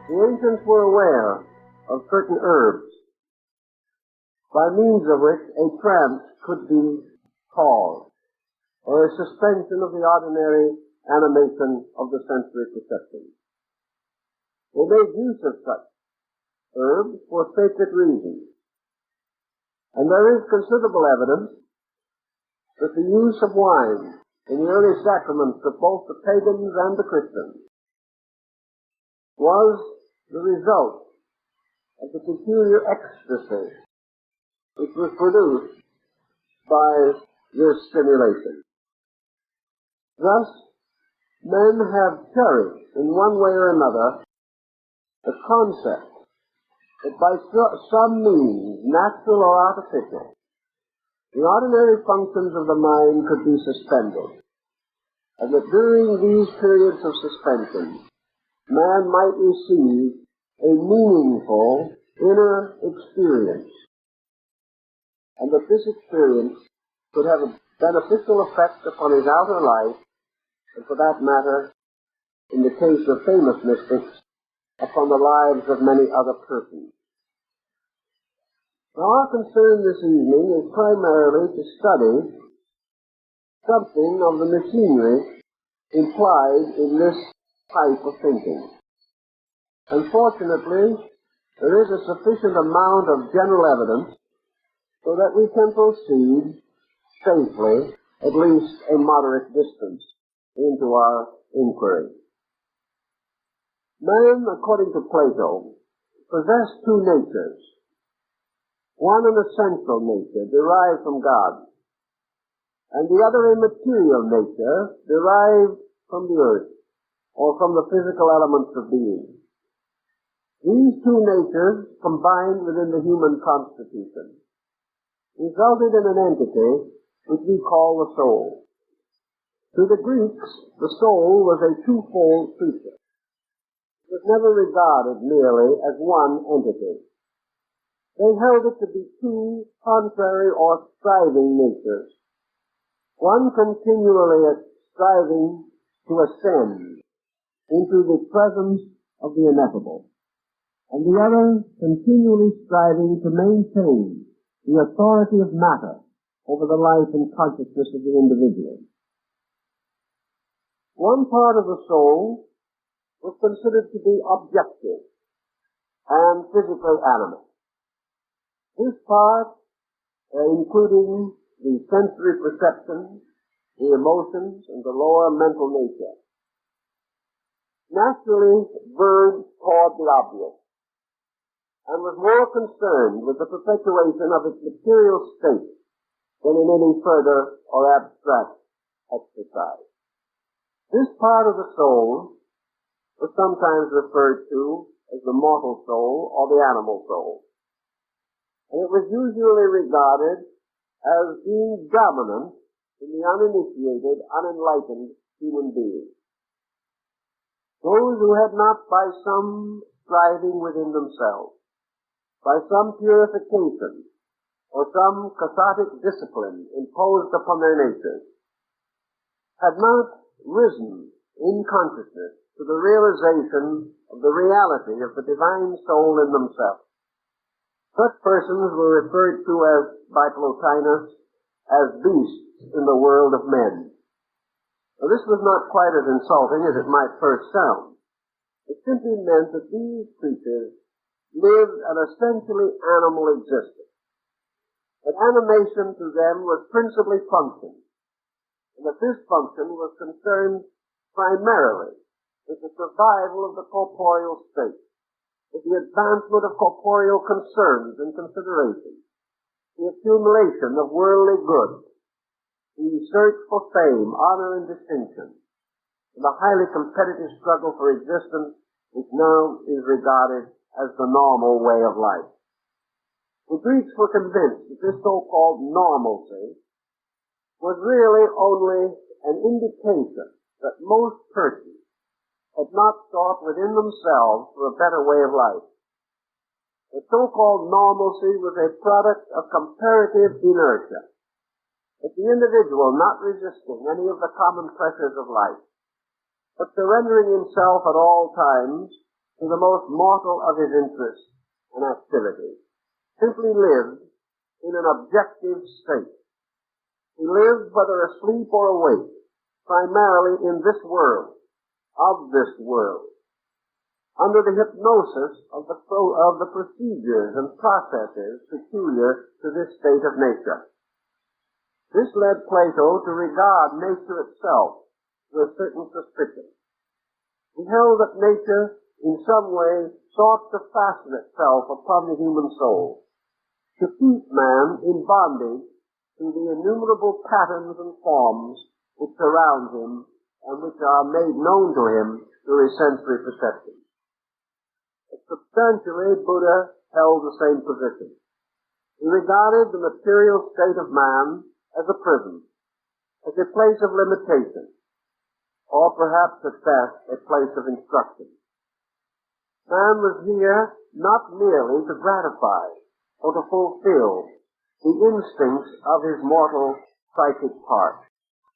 The ancients were aware of certain herbs, by means of which a trance could be caused, or a suspension of the ordinary animation of the sensory perception. They made use of such herbs for sacred reasons, and there is considerable evidence that the use of wine in the early sacraments of both the pagans and the Christians was the result of the peculiar ecstasy which was produced by this stimulation. Thus, men have cherished in one way or another the concept that by some means, natural or artificial, the ordinary functions of the mind could be suspended, and that during these periods of suspension, man might receive a meaningful inner experience, and that this experience could have a beneficial effect upon his outer life, and for that matter, in the case of famous mystics, upon the lives of many other persons. Now, our concern this evening is primarily to study something of the machinery implied in this type of thinking. Unfortunately, there is a sufficient amount of general evidence so that we can proceed safely, at least a moderate distance, into our inquiry. Man, according to Plato, possessed two natures. One an essential nature, derived from God, and the other a material nature, derived from the earth, or from the physical elements of being. These two natures, combined within the human constitution, resulted in an entity which we call the soul. To the Greeks, the soul was a twofold creature. It was never regarded merely as one entity. They held it to be two contrary or striving natures, one continually striving to ascend into the presence of the ineffable, and the other continually striving to maintain the authority of matter over the life and consciousness of the individual. One part of the soul was considered to be objective and physically animate. This part, including the sensory perception, the emotions, and the lower mental nature, naturally verged toward the obvious, and was more concerned with the perpetuation of its material state than in any further or abstract exercise. This part of the soul was sometimes referred to as the mortal soul or the animal soul. And it was usually regarded as being dominant in the uninitiated, unenlightened human being. Those who had not, by some striving within themselves, by some purification, or some cathartic discipline imposed upon their natures, had not risen in consciousness to the realization of the reality of the divine soul in themselves. Such persons were referred to by Plotinus as beasts in the world of men. Now, this was not quite as insulting as it might first sound. It simply meant that these creatures lived an essentially animal existence. That animation to them was principally function, and that this function was concerned primarily with the survival of the corporeal state, with the advancement of corporeal concerns and considerations, the accumulation of worldly goods, the search for fame, honor, and distinction, and the highly competitive struggle for existence which now is regarded as the normal way of life. The Greeks were convinced that this so-called normalcy was really only an indication that most persons had not sought within themselves for a better way of life. The so-called normalcy was a product of comparative inertia, that the individual not resisting any of the common pressures of life, but surrendering himself at all times to the most mortal of his interests and activities, simply lived in an objective state. He lived, whether asleep or awake, primarily in this world, of this world, under the hypnosis of the procedures and processes peculiar to this state of nature. This led Plato to regard nature itself with certain suspicion. He held that nature in some way sought to fasten itself upon the human soul, to keep man in bondage to the innumerable patterns and forms which surround him and which are made known to him through his sensory perception. Substantially, Buddha held the same position. He regarded the material state of man as a prison, as a place of limitation, or perhaps at best a place of instruction. Man was here not merely to gratify or to fulfill the instincts of his mortal psychic part.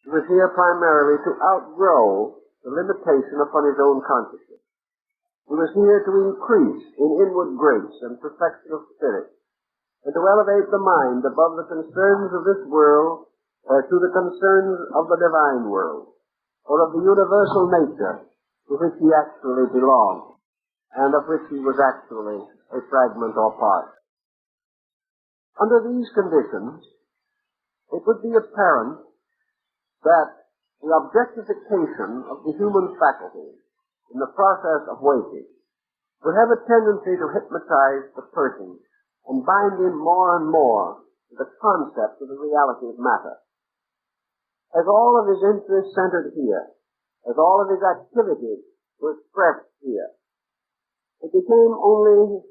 He was here primarily to outgrow the limitation upon his own consciousness. He was here to increase in inward grace and perfection of spirit, and to elevate the mind above the concerns of this world to the concerns of the divine world, or of the universal nature to which he actually belonged, and of which he was actually a fragment or part. Under these conditions, it would be apparent that the objectification of the human faculties in the process of waking would have a tendency to hypnotize the person and bind him more and more to the concept of the reality of matter. As all of his interests centered here, as all of his activities were expressed here, it became only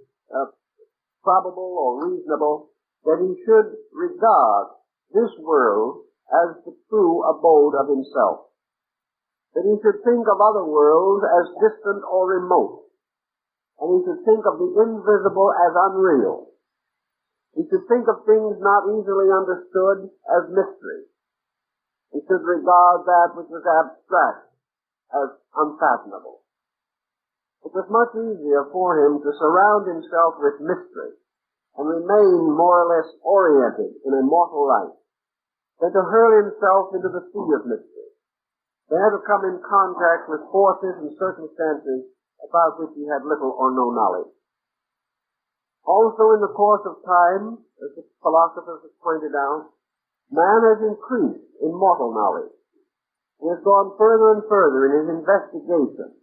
probable or reasonable that he should regard this world as the true abode of himself, that he should think of other worlds as distant or remote, and he should think of the invisible as unreal. He should think of things not easily understood as mysteries. He should regard that which was abstract as unfathomable. It was much easier for him to surround himself with mystery and remain more or less oriented in a mortal life than to hurl himself into the sea of mystery, there to come in contact with forces and circumstances about which he had little or no knowledge. Also, in the course of time, as the philosophers have pointed out, man has increased in mortal knowledge. He has gone further and further in his investigation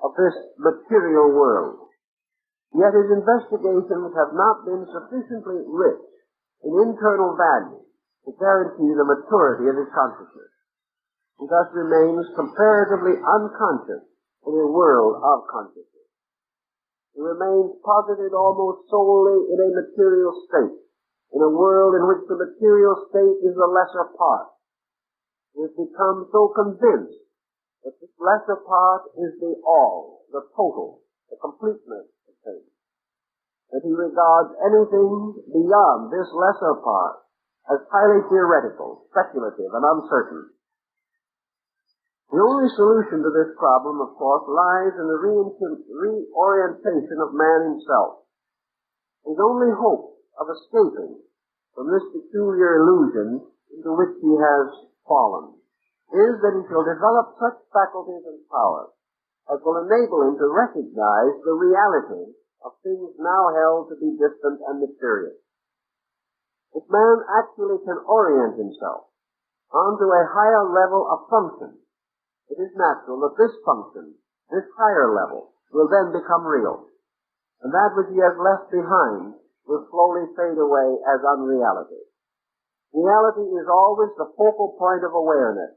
of this material world. Yet his investigations have not been sufficiently rich in internal value to guarantee the maturity of his consciousness. He thus remains comparatively unconscious in a world of consciousness. He remains posited almost solely in a material state, in a world in which the material state is the lesser part. He has become so convinced that this lesser part is the all, the total, the completeness of things, that he regards anything beyond this lesser part as highly theoretical, speculative, and uncertain. The only solution to this problem, of course, lies in the reorientation of man himself. His only hope of escaping from this peculiar illusion into which he has fallen is that he shall develop such faculties and powers as will enable him to recognize the reality of things now held to be distant and mysterious. If man actually can orient himself onto a higher level of function, it is natural that this function, this higher level, will then become real, and that which he has left behind will slowly fade away as unreality. Reality is always the focal point of awareness.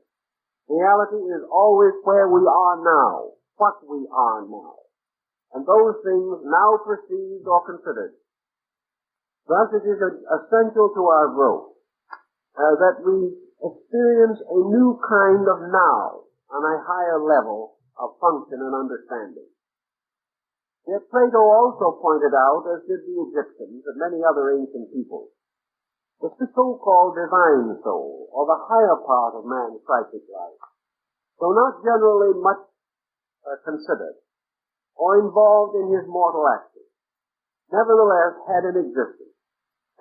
Reality is always where we are now, what we are now, and those things now perceived or considered. Thus it is essential to our growth that we experience a new kind of now on a higher level of function and understanding. Yet Plato also pointed out, as did the Egyptians and many other ancient peoples, that the so-called divine soul, or the higher part of man's psychic life, though not generally much considered, or involved in his mortal action, nevertheless had an existence,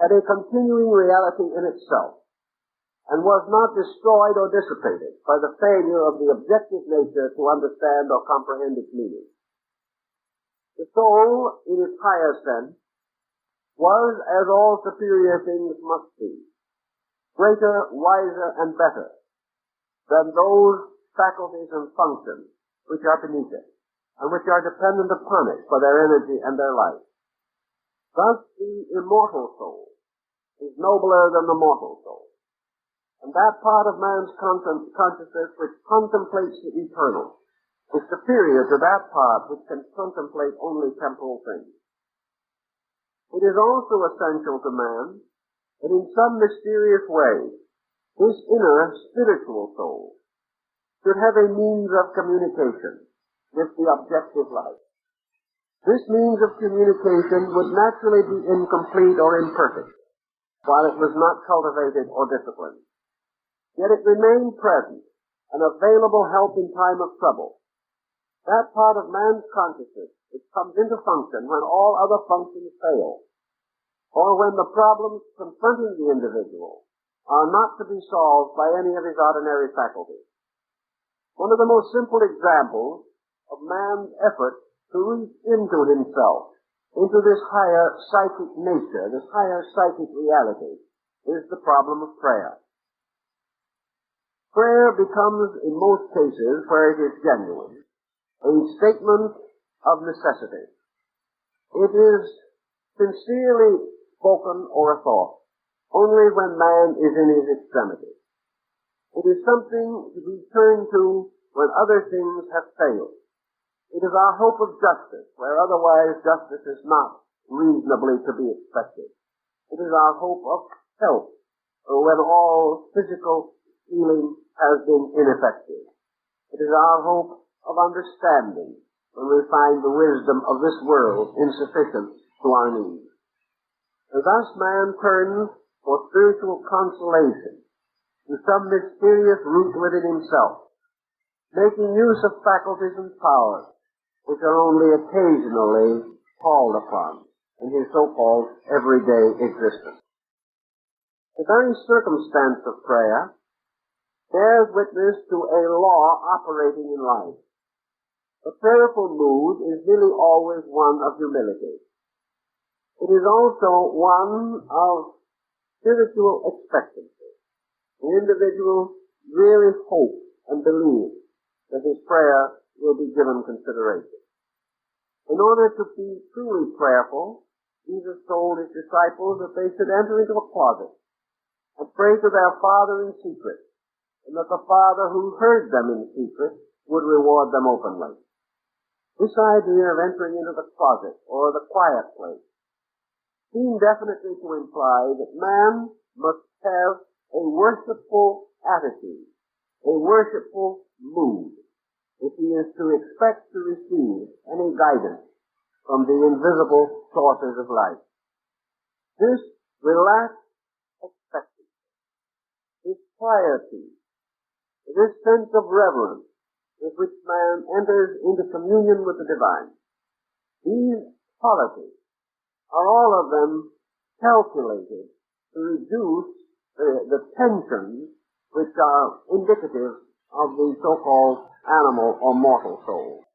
had a continuing reality in itself, and was not destroyed or dissipated by the failure of the objective nature to understand or comprehend its meaning. The soul, in its higher sense, was, as all superior things must be, greater, wiser, and better than those faculties and functions which are beneath it, and which are dependent upon it for their energy and their life. Thus, the immortal soul is nobler than the mortal soul. And that part of man's consciousness which contemplates the eternal is superior to that part which can contemplate only temporal things. It is also essential to man that in some mysterious way this inner spiritual soul should have a means of communication with the objective life. This means of communication would naturally be incomplete or imperfect while it was not cultivated or disciplined. Yet it remained present, an available help in time of trouble. That part of man's consciousness which comes into function when all other functions fail, or when the problems confronting the individual are not to be solved by any of his ordinary faculties. One of the most simple examples of man's effort to reach into himself, into this higher psychic nature, this higher psychic reality, is the problem of prayer. Prayer becomes, in most cases where it is genuine, a statement of necessity. It is sincerely spoken or a thought only when man is in his extremity. It is something to be turned to when other things have failed. It is our hope of justice, where otherwise justice is not reasonably to be expected. It is our hope of help, when all physical healing has been ineffective. It is our hope of understanding when we find the wisdom of this world insufficient to our needs. And thus man turns for spiritual consolation to some mysterious root within himself, making use of faculties and powers which are only occasionally called upon in his so-called everyday existence. The very circumstance of prayer bears witness to a law operating in life. The prayerful mood is nearly always one of humility. It is also one of spiritual expectancy. The individual really hopes and believes that his prayer will be given consideration. In order to be truly prayerful, Jesus told his disciples that they should enter into a closet and pray to their Father in secret, and that the Father who heard them in secret would reward them openly. This idea of entering into the closet or the quiet place seemed definitely to imply that man must have a worshipful attitude, a worshipful mood, if he is to expect to receive any guidance from the invisible sources of life. This relaxed expectancy, this quietude, this sense of reverence with which man enters into communion with the divine, these qualities are all of them calculated to reduce the tensions which are indicative of the so-called animal or mortal soul.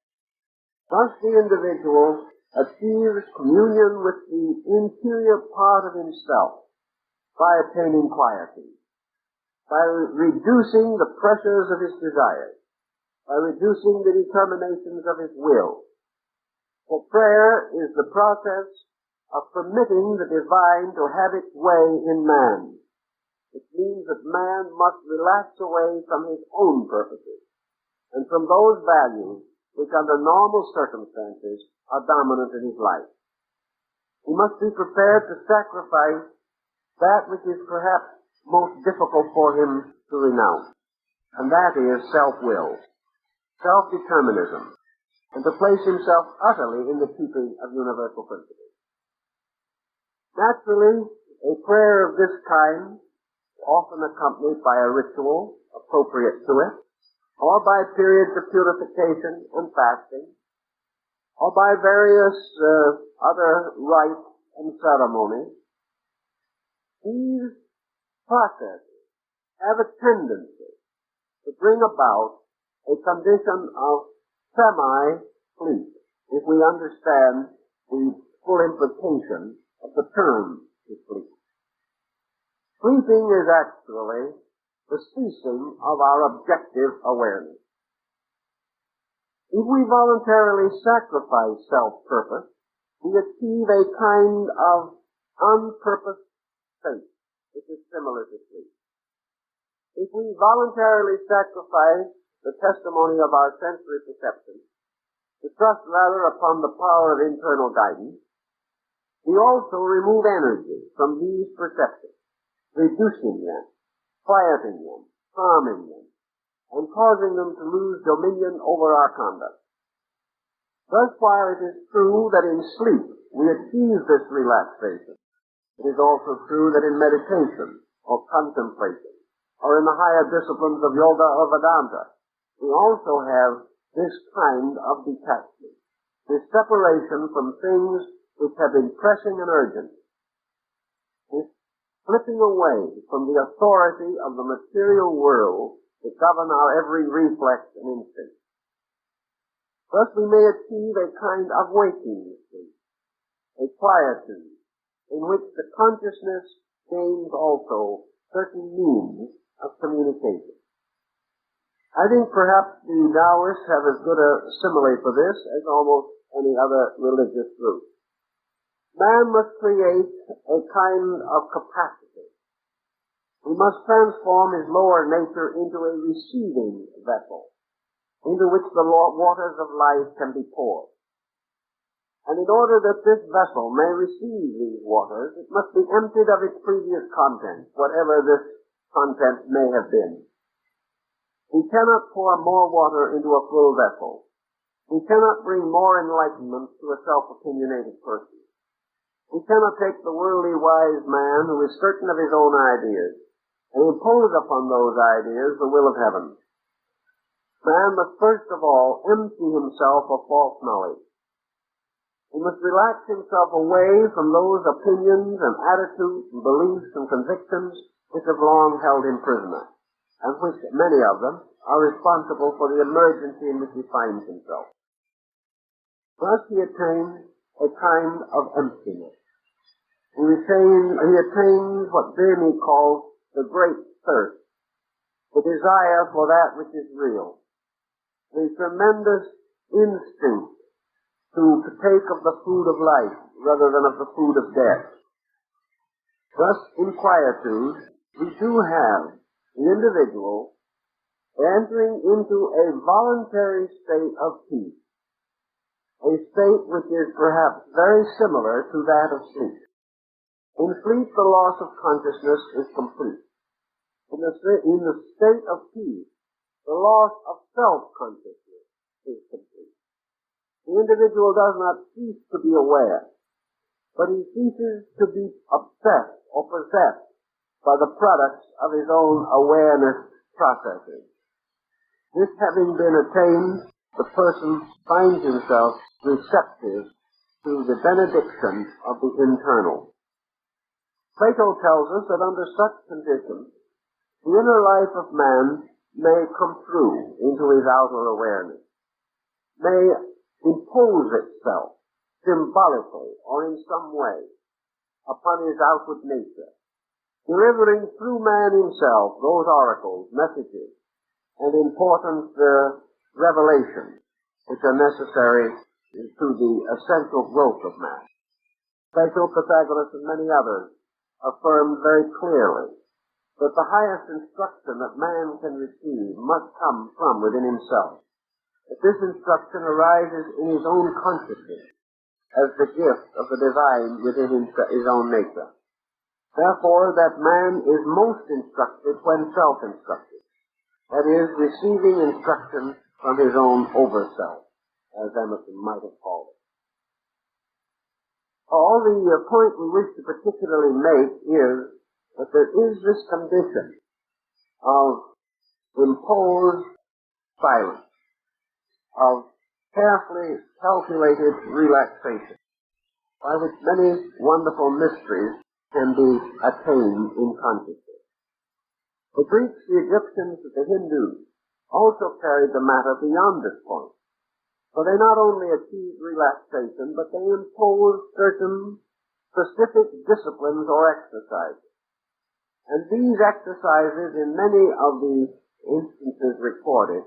Thus the individual achieves communion with the interior part of himself by attaining quietude, by reducing the pressures of his desires, by reducing the determinations of his will. For prayer is the process of permitting the divine to have its way in man. It means that man must relax away from his own purposes and from those values which under normal circumstances are dominant in his life. He must be prepared to sacrifice that which is perhaps most difficult for him to renounce, and that is self-will, self-determinism, and to place himself utterly in the keeping of universal principles. Naturally, a prayer of this kind, often accompanied by a ritual appropriate to it, or by periods of purification and fasting, or by various other rites and ceremonies, these processes have a tendency to bring about a condition of semi-sleep, if we understand the full implication of the term sleep. Sleeping is actually the ceasing of our objective awareness. If we voluntarily sacrifice self-purpose, we achieve a kind of unpurposed state, which is similar to sleep. If we voluntarily sacrifice the testimony of our sensory perception, to trust rather upon the power of internal guidance, we also remove energy from these perceptions, reducing them, quieting them, calming them, and causing them to lose dominion over our conduct. Thus, while it is true that in sleep we achieve this relaxation, it is also true that in meditation or contemplation, or in the higher disciplines of yoga or Vedanta, we also have this kind of detachment, this separation from things which have been pressing and urgent, this slipping away from the authority of the material world to govern our every reflex and instinct. Thus we may achieve a kind of waking sleep, a quietude, in which the consciousness gains also certain means of communication. I think perhaps the Taoists have as good a simile for this as almost any other religious group. Man must create a kind of capacity. He must transform his lower nature into a receiving vessel, into which the waters of life can be poured. And in order that this vessel may receive these waters, it must be emptied of its previous content, whatever this content may have been. We cannot pour more water into a full vessel. We cannot bring more enlightenment to a self-opinionated person. We cannot take the worldly wise man who is certain of his own ideas and impose upon those ideas the will of heaven. Man must first of all empty himself of false knowledge. He must relax himself away from those opinions and attitudes and beliefs and convictions which have long held him prisoner, and which, many of them, are responsible for the emergency in which he finds himself. Thus he attains a kind of emptiness. He attains what Damon calls the great thirst, the desire for that which is real, the tremendous instinct to partake of the food of life rather than of the food of death. Thus, in quietude, we do have the individual entering into a voluntary state of peace, a state which is perhaps very similar to that of sleep. In sleep, the loss of consciousness is complete. In the state of peace, the loss of self-consciousness is complete. The individual does not cease to be aware, but he ceases to be obsessed or possessed by the products of his own awareness processes. This having been attained, the person finds himself receptive to the benediction of the internal. Plato tells us that under such conditions, the inner life of man may come through into his outer awareness, may impose itself symbolically or in some way upon his outward nature, delivering through man himself those oracles, messages, and important revelations which are necessary to the essential growth of man. Plato, Pythagoras, and many others affirmed very clearly that the highest instruction that man can receive must come from within himself, that this instruction arises in his own consciousness as the gift of the divine within his own nature. Therefore, that man is most instructed when self-instructed, that is, receiving instruction from his own over-self, as Emerson might have called it. All the point we wish to particularly make is that there is this condition of imposed silence, of carefully calculated relaxation by which many wonderful mysteries can be attained in consciousness. The Greeks, the Egyptians, and the Hindus also carried the matter beyond this point. So they not only achieved relaxation, but they imposed certain specific disciplines or exercises. And these exercises, in many of the instances recorded,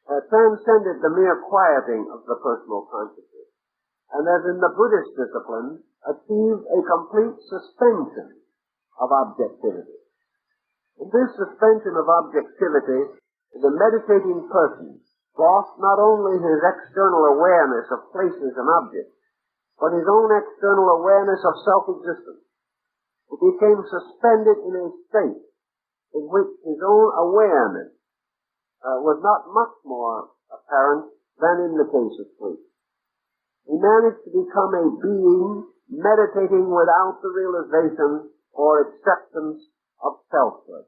transcended the mere quieting of the personal consciousness, and as in the Buddhist discipline, achieved a complete suspension of objectivity. In this suspension of objectivity, the meditating person lost not only his external awareness of places and objects, but his own external awareness of self-existence. It became suspended in a state in which his own awareness was not much more apparent than in the case of sleep. He managed to become a being meditating without the realization or acceptance of selfhood.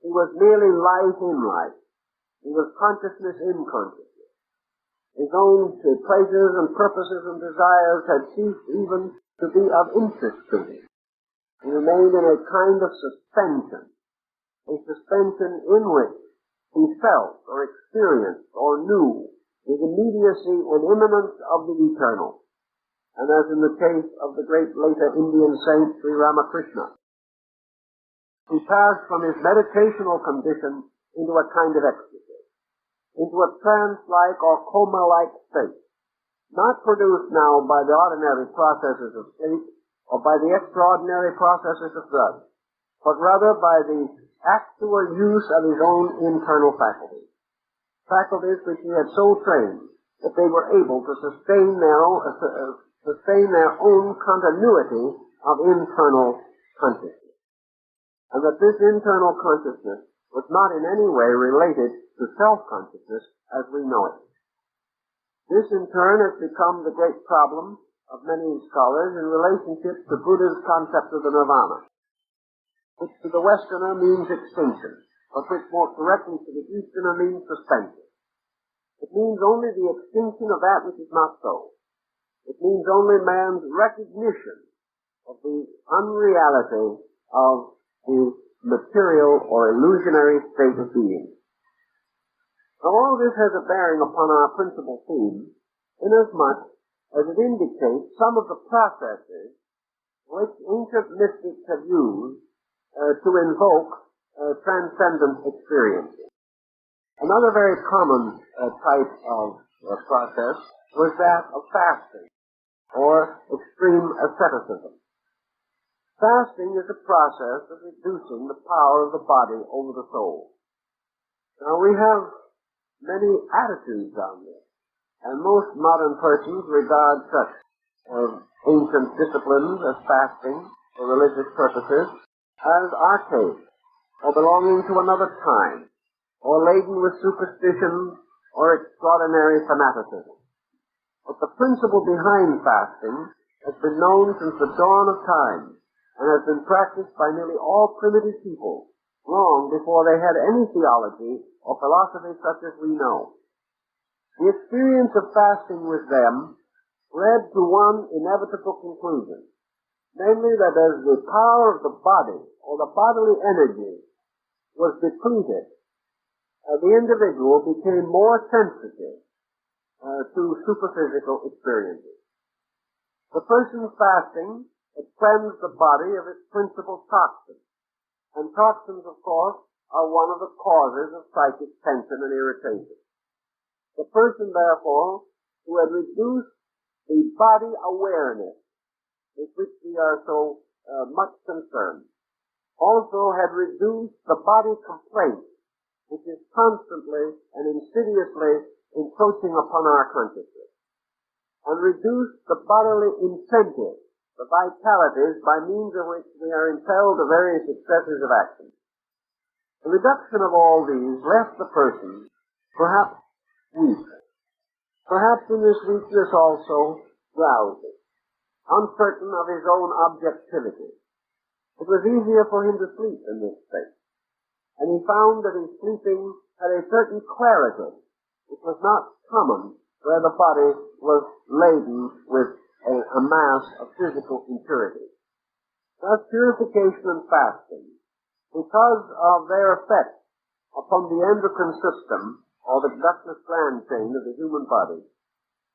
He was merely life in life. He was consciousness in consciousness. His own pleasures and purposes and desires had ceased even to be of interest to him. He remained in a kind of suspension, a suspension in which he felt or experienced or knew the immediacy and immanence of the eternal. And as in the case of the great later Indian saint Sri Ramakrishna, he passed from his meditational condition into a kind of ecstasy, into a trance-like or coma-like state, not produced now by the ordinary processes of sleep or by the extraordinary processes of drugs, but rather by the actual use of his own internal faculties which he had so trained that they were able to sustain their own continuity of internal consciousness, and that this internal consciousness was not in any way related to self-consciousness as we know it. This in turn has become the great problem of many scholars in relationship to Buddha's concept of the nirvana, which to the Westerner means extinction, but which more correctly to the Easterner means suspension. It means only the extinction of that which is not so. It means only man's recognition of the unreality of the material or illusionary state of being. Now all this has a bearing upon our principal theme, inasmuch as it indicates some of the processes which ancient mystics have used to invoke transcendent experiences. Another very common type of process was that of fasting, or extreme asceticism. Fasting is a process of reducing the power of the body over the soul. Now we have many attitudes on this, and most modern persons regard such ancient disciplines as fasting for religious purposes as archaic, or belonging to another time, or laden with superstition or extraordinary fanaticism. But the principle behind fasting has been known since the dawn of time, and has been practiced by nearly all primitive people long before they had any theology or philosophy such as we know. The experience of fasting with them led to one inevitable conclusion, namely that as the power of the body or the bodily energy was depleted, the individual became more sensitive to superphysical experiences. The person fasting had cleansed the body of its principal toxins, and toxins, of course, are one of the causes of psychic tension and irritation. The person, therefore, who had reduced the body awareness with which we are so much concerned, also had reduced the body complaint, which is constantly and insidiously encroaching upon our consciousness, and reduced the bodily incentives, the vitalities by means of which we are impelled to various excesses of action. The reduction of all these left the person perhaps weak, perhaps in this weakness also drowsy, uncertain of his own objectivity. It was easier for him to sleep in this state, and he found that his sleeping had a certain clarity which was not common where the body was laden with a mass of physical impurity. Thus, purification and fasting, because of their effect upon the endocrine system, or the ductless gland chain of the human body,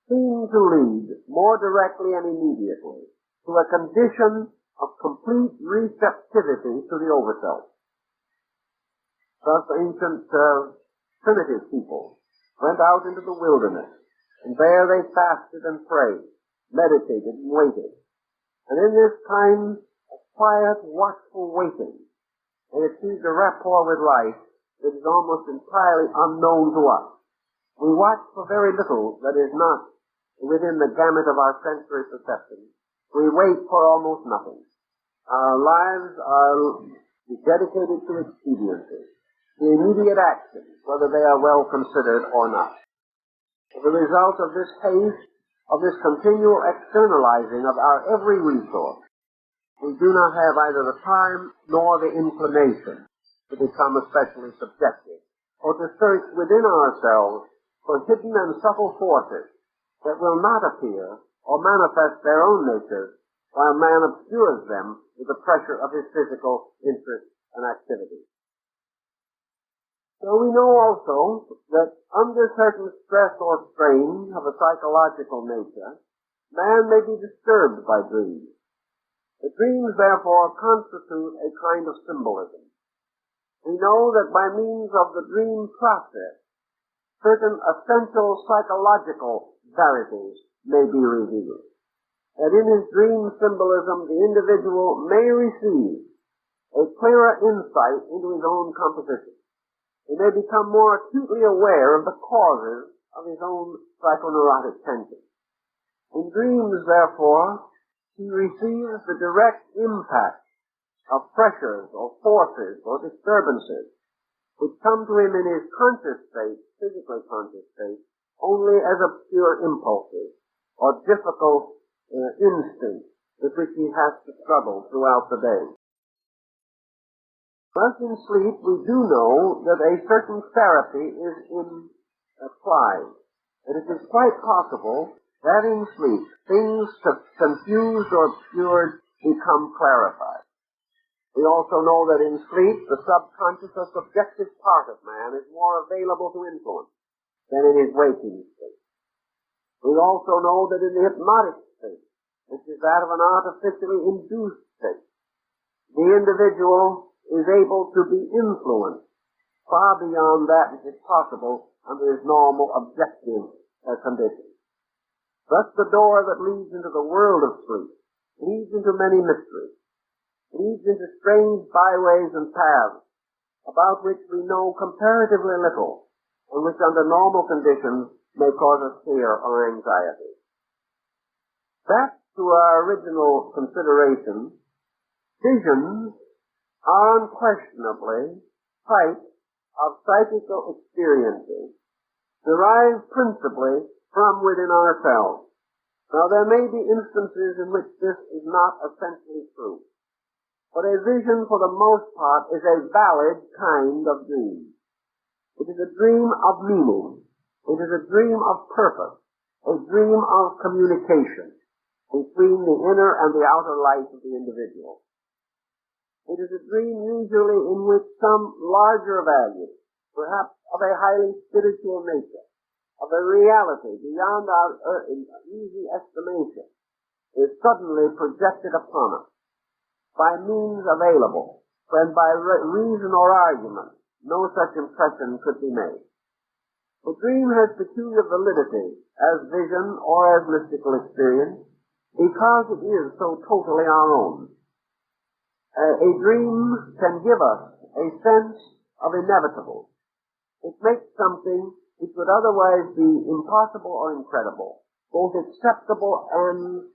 seem to lead more directly and immediately to a condition of complete receptivity to the overself. Thus, ancient primitive people went out into the wilderness, and there they fasted and prayed, meditated and waited. And in this time of quiet, watchful waiting, they achieved a rapport with life that is almost entirely unknown to us. We watch for very little that is not within the gamut of our sensory perception. We wait for almost nothing. Our lives are dedicated to expediency, to immediate action, whether they are well considered or not. As a result of this haste, of this continual externalizing of our every resource, we do not have either the time nor the inclination to become especially subjective, or to search within ourselves for hidden and subtle forces that will not appear or manifest their own natures, while man obscures them with the pressure of his physical interest and activity. So we know also that under certain stress or strain of a psychological nature, man may be disturbed by dreams. The dreams, therefore, constitute a kind of symbolism. We know that by means of the dream process, certain essential psychological verities may be revealed. That in his dream symbolism, the individual may receive a clearer insight into his own composition. He may become more acutely aware of the causes of his own psychoneurotic tension. In dreams, therefore, he receives the direct impact of pressures or forces or disturbances which come to him in his conscious state, physically conscious state, only as obscure impulses or difficult instincts with which he has to struggle throughout the day. Thus, in sleep, we do know that a certain therapy is applied. And it is quite possible that in sleep, things confused or obscured become clarified. We also know that in sleep, the subconscious or subjective part of man is more available to influence than in his waking state. We also know that in the hypnotic state, which is that of an artificially induced state, the individual is able to be influenced far beyond that which is possible under his normal objective conditions. Thus the door that leads into the world of sleep leads into many mysteries, leads into strange byways and paths about which we know comparatively little and which under normal conditions may cause us fear or anxiety. Back to our original consideration, visions are unquestionably types of psychical experiences derived principally from within ourselves. Now, there may be instances in which this is not essentially true, but a vision for the most part is a valid kind of dream. It is a dream of meaning. It is a dream of purpose, a dream of communication between the inner and the outer life of the individual. It is a dream usually in which some larger value, perhaps of a highly spiritual nature, of a reality beyond our easy estimation, is suddenly projected upon us by means available, when by reason or argument no such impression could be made. The dream has peculiar validity as vision or as mystical experience because it is so totally our own. A dream can give us a sense of inevitable. It makes something which would otherwise be impossible or incredible, both acceptable and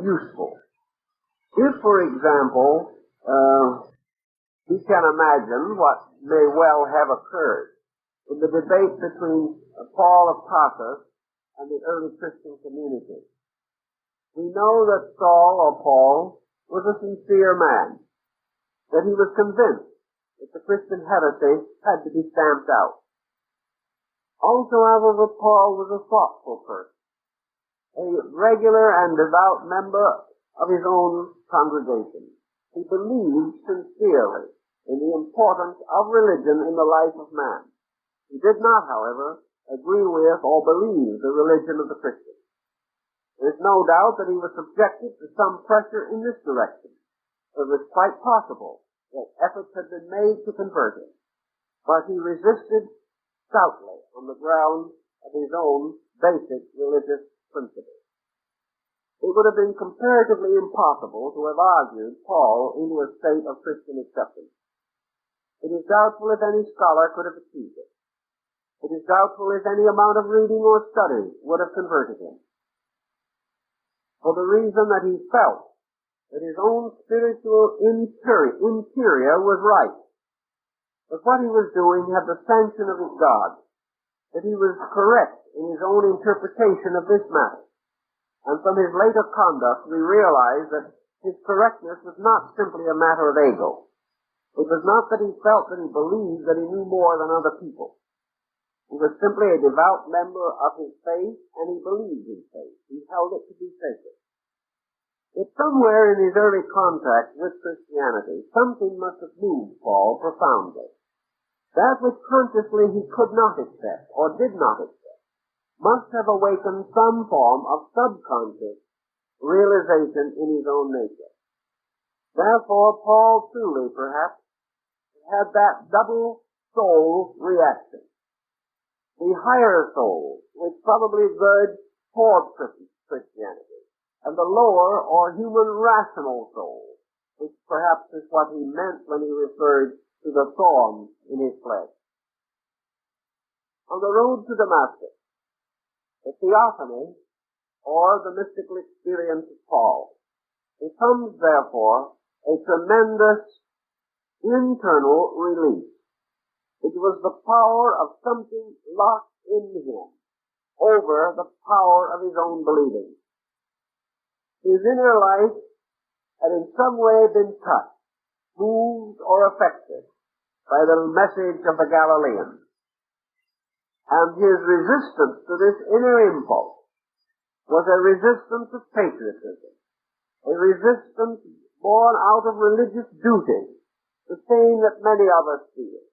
useful. If, for example, we can imagine what may well have occurred in the debate between Paul of Tarsus and the early Christian community, we know that Saul or Paul was a sincere man, that he was convinced that the Christian heresy had to be stamped out. Also, however, Paul was a thoughtful person, a regular and devout member of his own congregation. He believed sincerely in the importance of religion in the life of man. He did not, however, agree with or believe the religion of the Christians. There is no doubt that he was subjected to some pressure in this direction. It was quite possible that efforts had been made to convert him, but he resisted stoutly on the ground of his own basic religious principles. It would have been comparatively impossible to have argued Paul into a state of Christian acceptance. It is doubtful if any scholar could have achieved it. It is doubtful if any amount of reading or study would have converted him, for the reason that he felt that his own spiritual interior was right, that what he was doing had the sanction of his God, that he was correct in his own interpretation of this matter. And from his later conduct, we realize that his correctness was not simply a matter of ego. It was not that he felt that he believed that he knew more than other people. He was simply a devout member of his faith, and he believed in faith. He held it to be sacred. Yet somewhere in his early contact with Christianity, something must have moved Paul profoundly. That which consciously he could not accept, or did not accept, must have awakened some form of subconscious realization in his own nature. Therefore, Paul truly, perhaps, had that double soul reaction. The higher soul, which probably verged toward Christianity, and the lower or human rational soul, which perhaps is what he meant when he referred to the thorn in his flesh. On the road to Damascus, the theophany, or the mystical experience of Paul, becomes therefore a tremendous internal relief. It was the power of something locked in him over the power of his own believing. His inner life had in some way been touched, moved, or affected by the message of the Galileans. And his resistance to this inner impulse was a resistance of patriotism, a resistance born out of religious duty, the same that many of us feel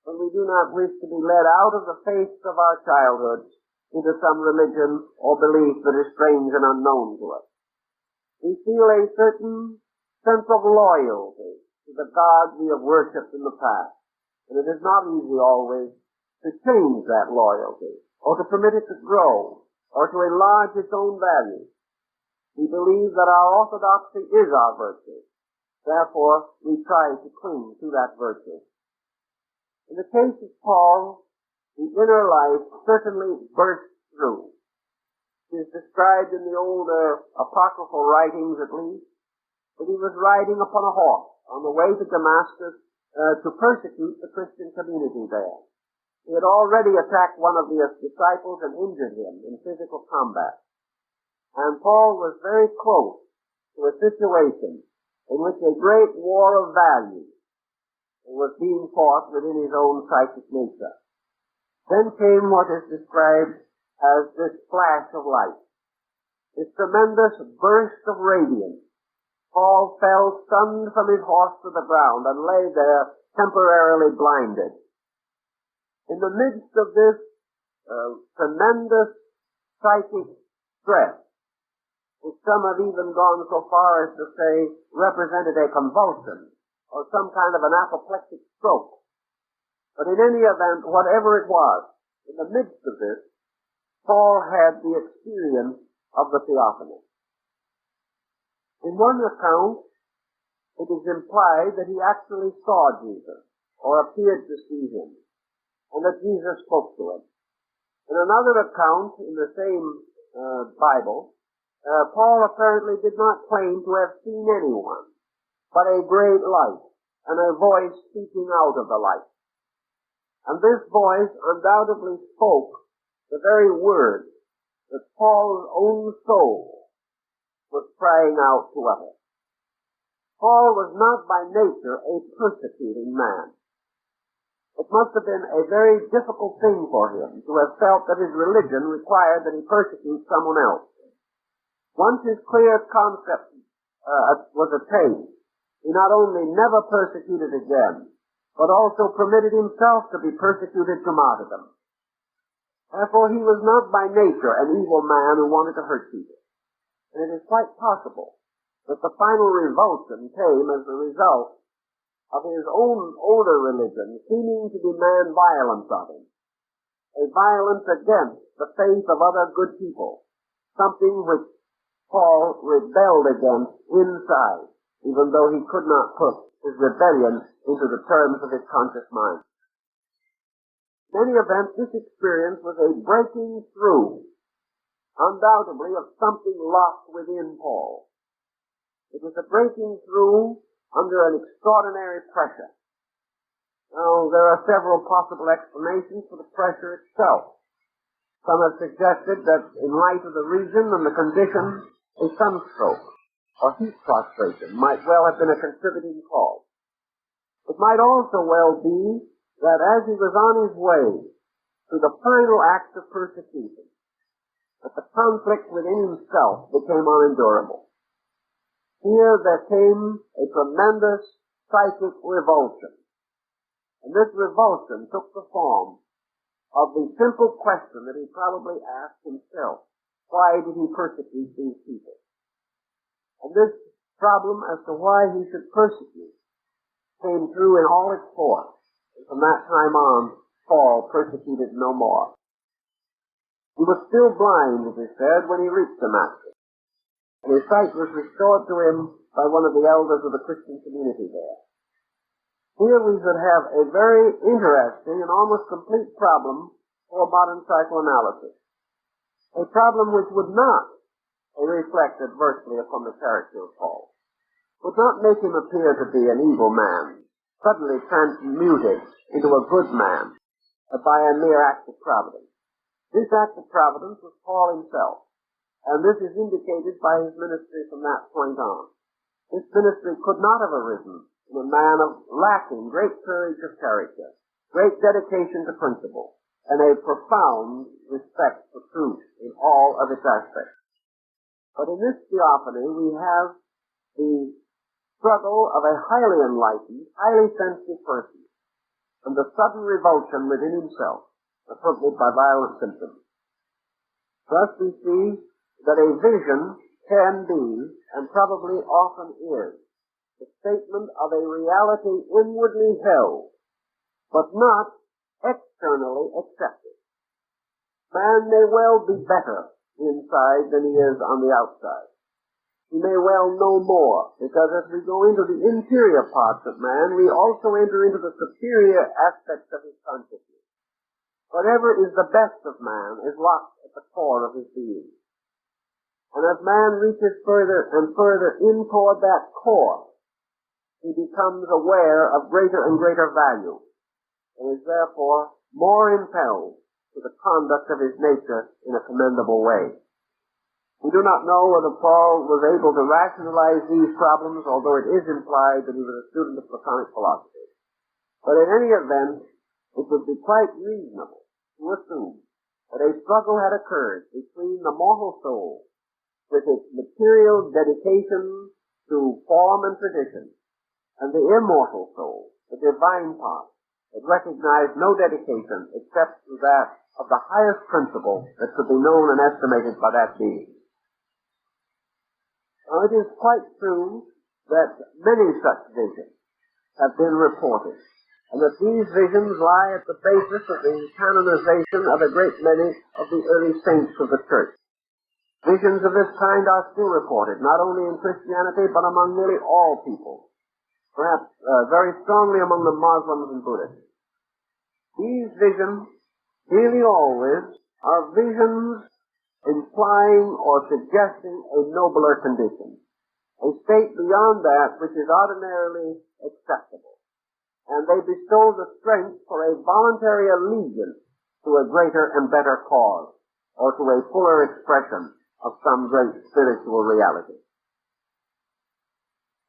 when we do not wish to be led out of the faith of our childhood into some religion or belief that is strange and unknown to us. We feel a certain sense of loyalty to the God we have worshipped in the past, and it is not easy always to change that loyalty, or to permit it to grow, or to enlarge its own value. We believe that our orthodoxy is our virtue. Therefore, we try to cling to that virtue. In the case of Paul, the inner life certainly burst through. It is described in the older apocryphal writings, at least, that he was riding upon a horse on the way to Damascus to persecute the Christian community there. He had already attacked one of the disciples and injured him in physical combat. And Paul was very close to a situation in which a great war of values was being fought within his own psychic nature. Then came what is described as this flash of light, this tremendous burst of radiance. Paul fell stunned from his horse to the ground and lay there temporarily blinded. In the midst of this tremendous psychic stress, which some have even gone so far as to say represented a convulsion or some kind of an apoplectic stroke. But in any event, whatever it was, in the midst of this, Paul had the experience of the theophany. In one account, it is implied that he actually saw Jesus, or appeared to see him, and that Jesus spoke to him. In another account, in the same Bible, Paul apparently did not claim to have seen anyone, but a great light, and a voice speaking out of the light. And this voice undoubtedly spoke the very words that Paul's own soul was crying out to utter. Paul was not by nature a persecuting man. It must have been a very difficult thing for him to have felt that his religion required that he persecute someone else. Once his clear concept was attained, he not only never persecuted again, but also permitted himself to be persecuted to martyrdom. Therefore, he was not by nature an evil man who wanted to hurt people. And it is quite possible that the final revulsion came as a result of his own older religion seeming to demand violence of him, a violence against the faith of other good people, something which Paul rebelled against inside, even though he could not put his rebellion into the terms of his conscious mind. In any event, this experience was a breaking through, undoubtedly, of something locked within Paul. It was a breaking through under an extraordinary pressure. Now, there are several possible explanations for the pressure itself. Some have suggested that in light of the region and the conditions, a sunstroke or heat prostration might well have been a contributing cause. It might also well be that as he was on his way to the final act of persecution, that the conflict within himself became unendurable. Here there came a tremendous psychic revulsion. And this revulsion took the form of the simple question that he probably asked himself. Why did he persecute these people? And this problem as to why he should persecute came through in all its force. And from that time on, Paul persecuted no more. He was still blind, as he said, when he reached Damascus. And his sight was restored to him by one of the elders of the Christian community there. Here we should have a very interesting and almost complete problem for modern psychoanalysis. A problem which would not reflect adversely upon the character of Paul, would not make him appear to be an evil man, suddenly transmuted into a good man by a mere act of providence. This act of providence was Paul himself. And this is indicated by his ministry from that point on. This ministry could not have arisen in a man of lacking great courage of character, great dedication to principle, and a profound respect for truth in all of its aspects. But in this theophany, we have the struggle of a highly enlightened, highly sensitive person, and the sudden revulsion within himself, accompanied by violent symptoms. Thus we see that a vision can be, and probably often is, the statement of a reality inwardly held, but not externally accepted. Man may well be better inside than he is on the outside. He may well know more, because as we go into the interior parts of man, we also enter into the superior aspects of his consciousness. Whatever is the best of man is locked at the core of his being. And as man reaches further and further in toward that core, he becomes aware of greater and greater value, and is therefore more impelled to the conduct of his nature in a commendable way. We do not know whether Paul was able to rationalize these problems, although it is implied that he was a student of Platonic philosophy. But in any event, it would be quite reasonable to assume that a struggle had occurred between the mortal soul, with its material dedication to form and tradition, and the immortal soul, the divine part, that recognized no dedication except to that of the highest principle that could be known and estimated by that being. Now, it is quite true that many such visions have been reported, and that these visions lie at the basis of the canonization of a great many of the early saints of the Church. Visions of this kind are still reported, not only in Christianity, but among nearly all people, perhaps very strongly among the Muslims and Buddhists. These visions, nearly always, are visions implying or suggesting a nobler condition, a state beyond that which is ordinarily acceptable, and they bestow the strength for a voluntary allegiance to a greater and better cause, or to a fuller expression of some great spiritual reality.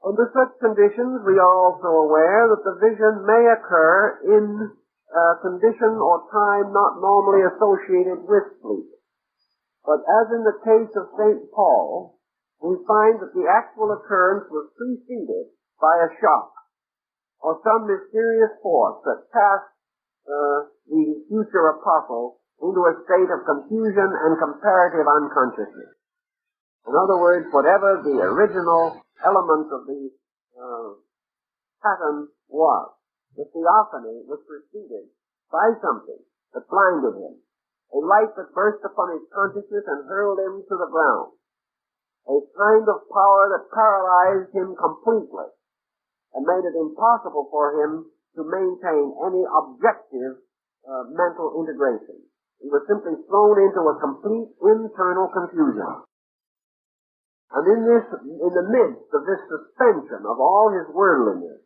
Under such conditions, we are also aware that the vision may occur in condition or time not normally associated with sleep. But as in the case of St. Paul, we find that the actual occurrence was preceded by a shock or some mysterious force that cast the future apostle into a state of confusion and comparative unconsciousness. In other words, whatever the original element of the pattern was, the theophany was preceded by something that blinded him, a light that burst upon his consciousness and hurled him to the ground, a kind of power that paralyzed him completely and made it impossible for him to maintain any objective mental integration. He was simply thrown into a complete internal confusion. And in the midst of this suspension of all his worldliness,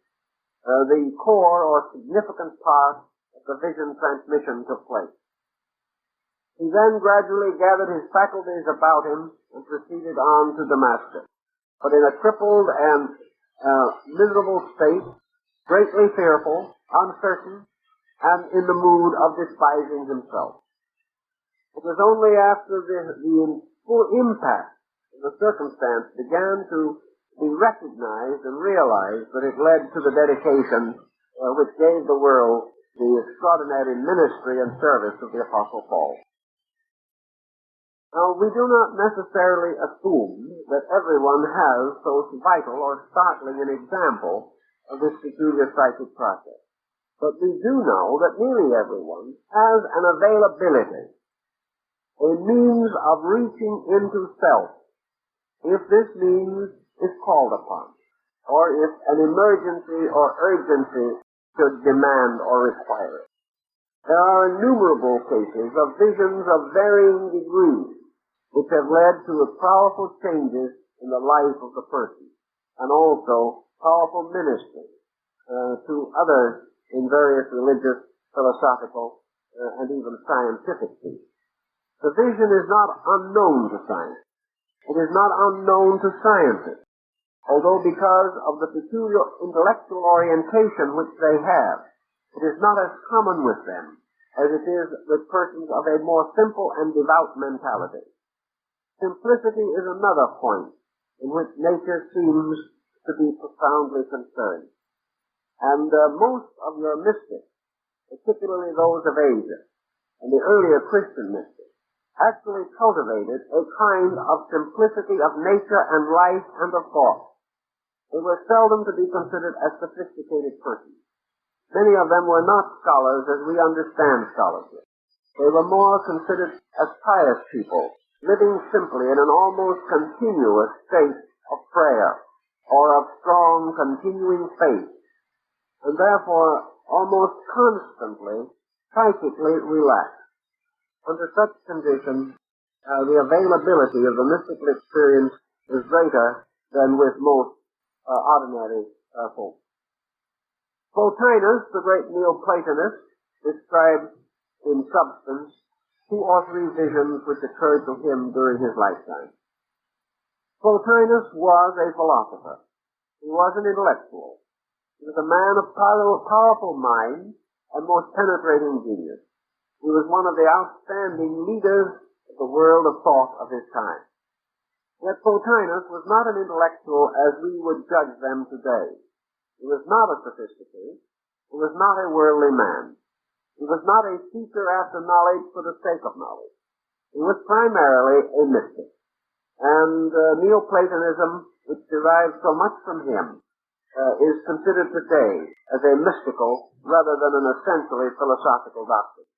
the core or significant part of the vision transmission took place. He then gradually gathered his faculties about him and proceeded on to Damascus, but in a crippled and miserable state, greatly fearful, uncertain, and in the mood of despising himself. It was only after the full impact of the circumstance began to be recognized and realized that it led to the dedication which gave the world the extraordinary ministry and service of the Apostle Paul. Now, we do not necessarily assume that everyone has so vital or startling an example of this peculiar psychic process. But we do know that nearly everyone has an availability, a means of reaching into self, if this means is called upon, or if an emergency or urgency should demand or require it. There are innumerable cases of visions of varying degrees which have led to powerful changes in the life of the person, and also powerful ministry to others in various religious, philosophical, and even scientific fields. The vision is not unknown to science. It is not unknown to scientists, although because of the peculiar intellectual orientation which they have, it is not as common with them as it is with persons of a more simple and devout mentality. Simplicity is another point in which nature seems to be profoundly concerned. And most of your mystics, particularly those of Asia and the earlier Christian mystics, actually cultivated a kind of simplicity of nature and life and of thought. They were seldom to be considered as sophisticated persons. Many of them were not scholars as we understand scholarship. They were more considered as pious people, living simply in an almost continuous state of prayer or of strong, continuing faith, and therefore almost constantly psychically relaxed. Under such conditions, the availability of the mystical experience is greater than with most ordinary folk. Plotinus, the great Neoplatonist, described in substance 2 or 3 visions which occurred to him during his lifetime. Plotinus was a philosopher. He was an intellectual. He was a man of powerful mind and most penetrating genius. He was one of the outstanding leaders of the world of thought of his time. Yet Plotinus was not an intellectual as we would judge them today. He was not a sophisticate. He was not a worldly man. He was not a seeker after knowledge for the sake of knowledge. He was primarily a mystic. And Neoplatonism, which derives so much from him, is considered today as a mystical rather than an essentially philosophical doctrine.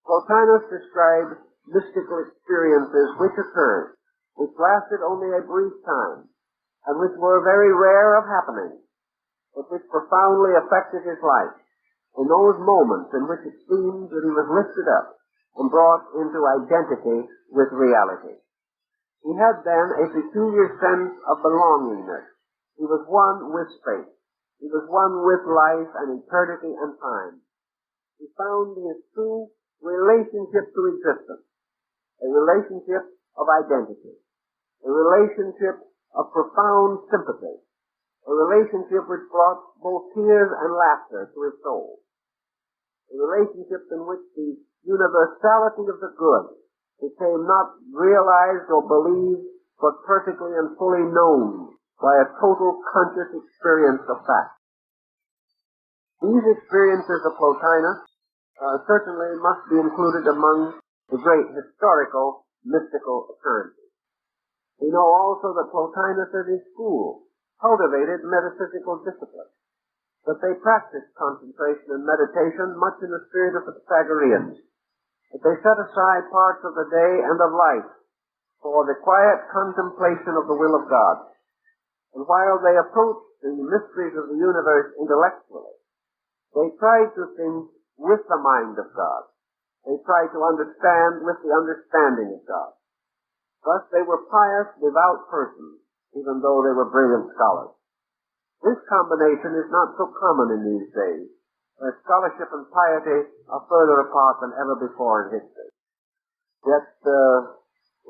Plotinus described mystical experiences which occurred, which lasted only a brief time, and which were very rare of happening, but which profoundly affected his life in those moments in which it seemed that he was lifted up and brought into identity with reality. He had then a peculiar sense of belongingness. He was one with space. He was one with life and eternity and time. He found his true relationship to existence, a relationship of identity, a relationship of profound sympathy, a relationship which brought both tears and laughter to his soul. a relationship in which the universality of the good became not realized or believed, but perfectly and fully known by a total conscious experience of fact. These experiences of Plotinus certainly must be included among the great historical mystical occurrences. We know also that Plotinus at his school cultivated metaphysical discipline, that they practiced concentration and meditation much in the spirit of the Pythagoreans, that they set aside parts of the day and of life for the quiet contemplation of the will of God. And while they approached the mysteries of the universe intellectually, they tried to think with the mind of God. They tried to understand with the understanding of God. Thus they were pious, devout persons, even though they were brilliant scholars. This combination is not so common in these days, where scholarship and piety are further apart than ever before in history. Yet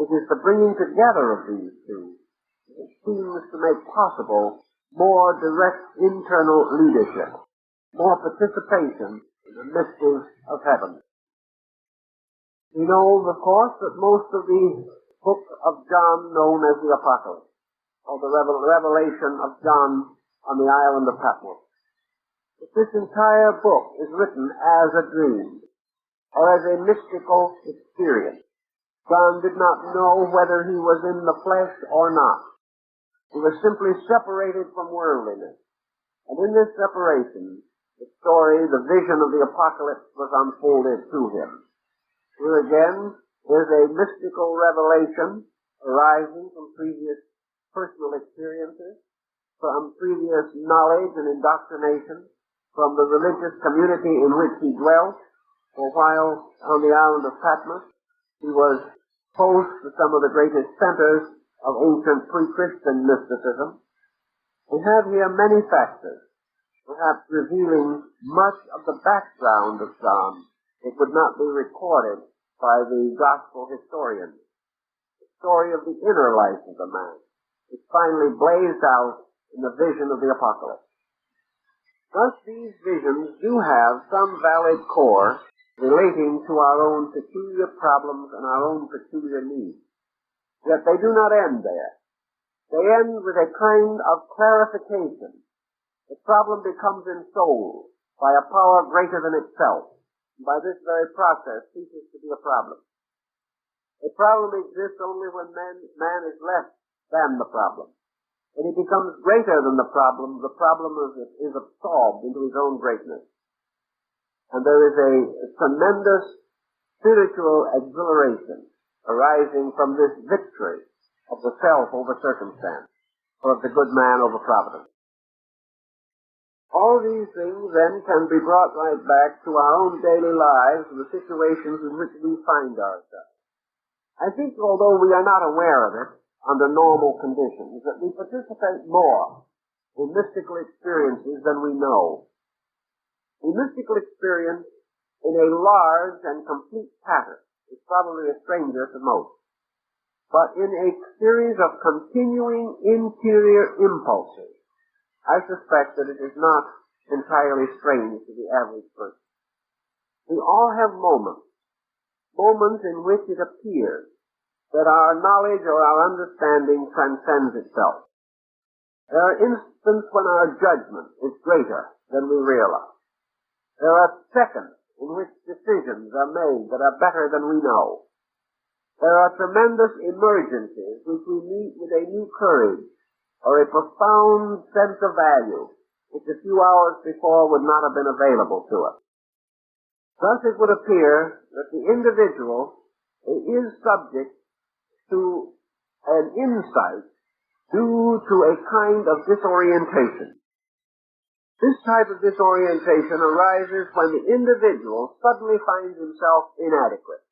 it is the bringing together of these two that seems to make possible more direct internal leadership, more participation in the mysteries of heaven. We know, of course, that most of the book of John, known as the Apocalypse, or the revelation of John on the island of Patmos, that this entire book is written as a dream, or as a mystical experience. John did not know whether he was in the flesh or not. He was simply separated from worldliness. And in this separation, the story, the vision of the apocalypse was unfolded to him. Here again is a mystical revelation arising from previous personal experiences, from previous knowledge and indoctrination, from the religious community in which he dwelt. For while on the island of Patmos, he was host to some of the greatest centers of ancient pre-Christian mysticism. We have here many factors, perhaps revealing much of the background of John. It would not be recorded by the gospel historians. The story of the inner life of the man is finally blazed out in the vision of the apocalypse. Thus, these visions do have some valid core relating to our own peculiar problems and our own peculiar needs. Yet they do not end there. They end with a kind of clarification. The problem becomes ensouled by a power greater than itself. And by this very process ceases to be a problem. A problem exists only when man is less than the problem. When he becomes greater than the problem is absorbed into his own greatness. And there is a tremendous spiritual exhilaration arising from this victory of the self over circumstance, or of the good man over providence. All these things then can be brought right back to our own daily lives and the situations in which we find ourselves. I think, although we are not aware of it under normal conditions, that we participate more in mystical experiences than we know. A mystical experience in a large and complete pattern is probably a stranger to most. But in a series of continuing interior impulses, I suspect that it is not entirely strange to the average person. We all have moments in which it appears that our knowledge or our understanding transcends itself. There are instances when our judgment is greater than we realize. There are seconds in which decisions are made that are better than we know. There are tremendous emergencies which we meet with a new courage or a profound sense of value which a few hours before would not have been available to us. Thus it would appear that the individual is subject to an insight due to a kind of disorientation. This type of disorientation arises when the individual suddenly finds himself inadequate.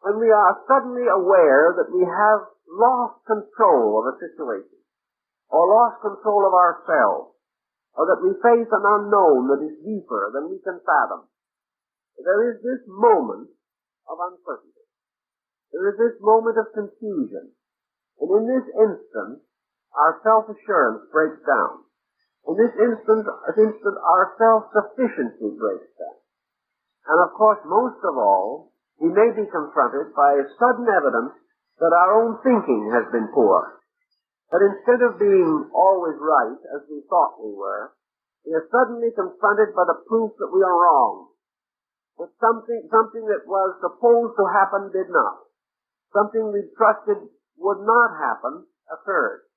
When we are suddenly aware that we have lost control of a situation, or lost control of ourselves, or that we face an unknown that is deeper than we can fathom, there is this moment of uncertainty. There is this moment of confusion. And in this instant, our self-assurance breaks down. In this instant, our self-sufficiency breaks down. And of course, most of all, we may be confronted by sudden evidence that our own thinking has been poor. That instead of being always right, as we thought we were, we are suddenly confronted by the proof that we are wrong. That something that was supposed to happen did not. Something we trusted would not happen occurred.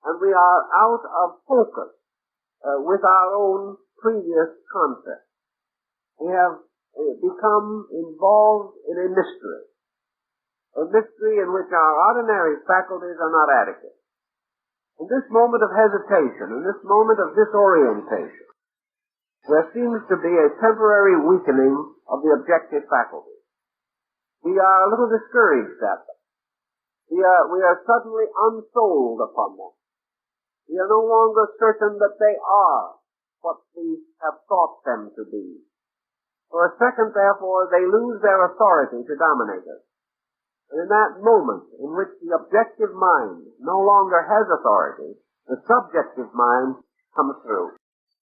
And we are out of focus with our own previous concept. We have become involved in a mystery in which our ordinary faculties are not adequate. In this moment of hesitation, in this moment of disorientation, there seems to be a temporary weakening of the objective faculties. We are a little discouraged at them. We are suddenly unsold upon them. We are no longer certain that they are what we have thought them to be. For a second, therefore, they lose their authority to dominate us. And in that moment in which the objective mind no longer has authority, the subjective mind comes through,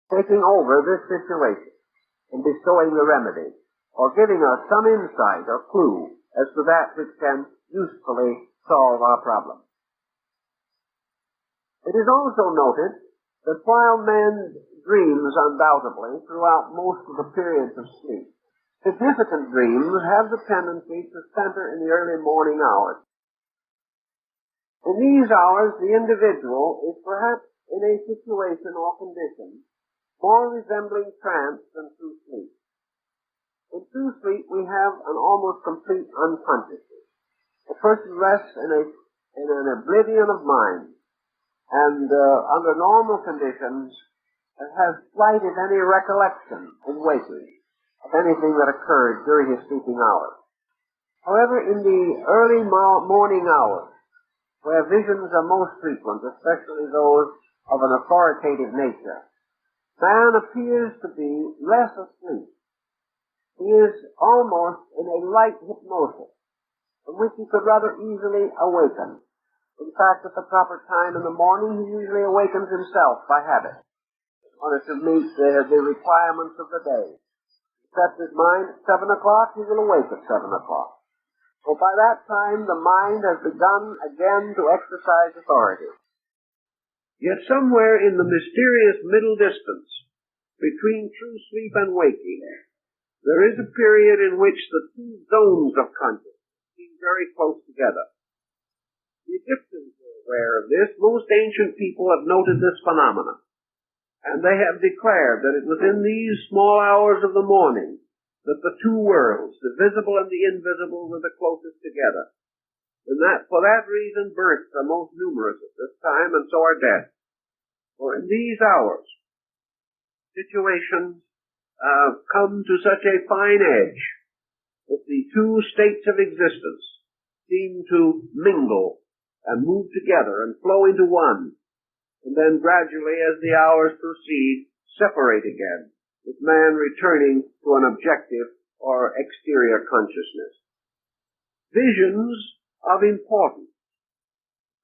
taking over this situation and bestowing the remedy, or giving us some insight or clue as to that which can usefully solve our problem. It is also noted that while man dreams undoubtedly throughout most of the periods of sleep, significant dreams have the tendency to center in the early morning hours. In these hours, the individual is perhaps in a situation or condition more resembling trance than true sleep. In true sleep, we have an almost complete unconsciousness. A person rests in an oblivion of mind, and under normal conditions has slight, if any, recollection in waking of anything that occurred during his sleeping hours. However, in the early morning hours, where visions are most frequent, especially those of an authoritative nature, man appears to be less asleep. He is almost in a light hypnosis, from which he could rather easily awaken. In fact, at the proper time in the morning, he usually awakens himself by habit, in order to meet the requirements of the day. Sets his mind at 7 o'clock, he will awake at 7 o'clock. For by that time, the mind has begun again to exercise authority. Yet somewhere in the mysterious middle distance between true sleep and waking, there is a period in which the two zones of consciousness seem very close together. The Egyptians were aware of this. Most ancient people have noted this phenomenon. And they have declared that it was in these small hours of the morning that the two worlds, the visible and the invisible, were the closest together. And that, for that reason, births are most numerous at this time, and so are deaths. For in these hours, situations come to such a fine edge that the two states of existence seem to mingle and move together and flow into one, and then gradually, as the hours proceed, separate again, with man returning to an objective or exterior consciousness. Visions of importance,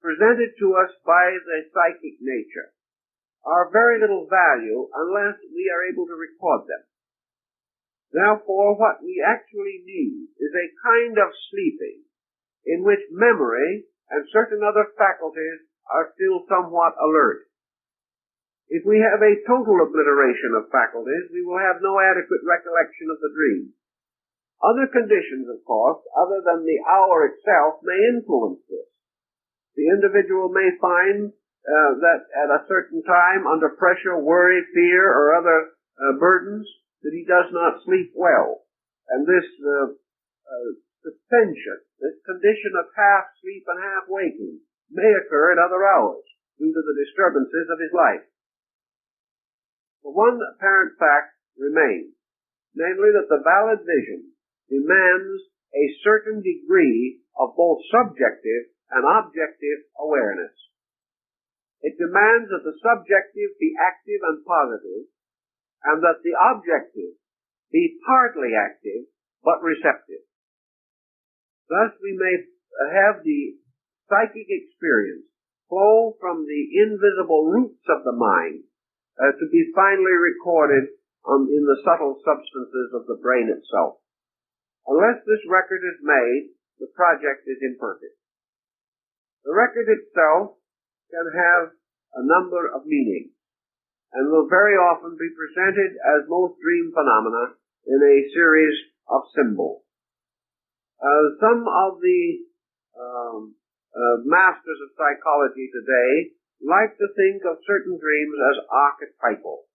presented to us by the psychic nature, are of very little value unless we are able to record them. Therefore, what we actually need is a kind of sleeping in which memory and certain other faculties are still somewhat alert. If we have a total obliteration of faculties, we will have no adequate recollection of the dream. Other conditions, of course, other than the hour itself, may influence this. The individual may find that at a certain time, under pressure, worry, fear, or other burdens, that he does not sleep well. And this suspension, this condition of half sleep and half waking, may occur at other hours due to the disturbances of his life. But one apparent fact remains, namely that the valid vision demands a certain degree of both subjective and objective awareness. It demands that the subjective be active and positive, and that the objective be partly active but receptive. Thus we may have the psychic experience flow from the invisible roots of the mind to be finally recorded in the subtle substances of the brain itself. Unless this record is made, the project is imperfect. The record itself can have a number of meanings, and will very often be presented as most dream phenomena in a series of symbols. Some of the masters of psychology today like to think of certain dreams as archetypal,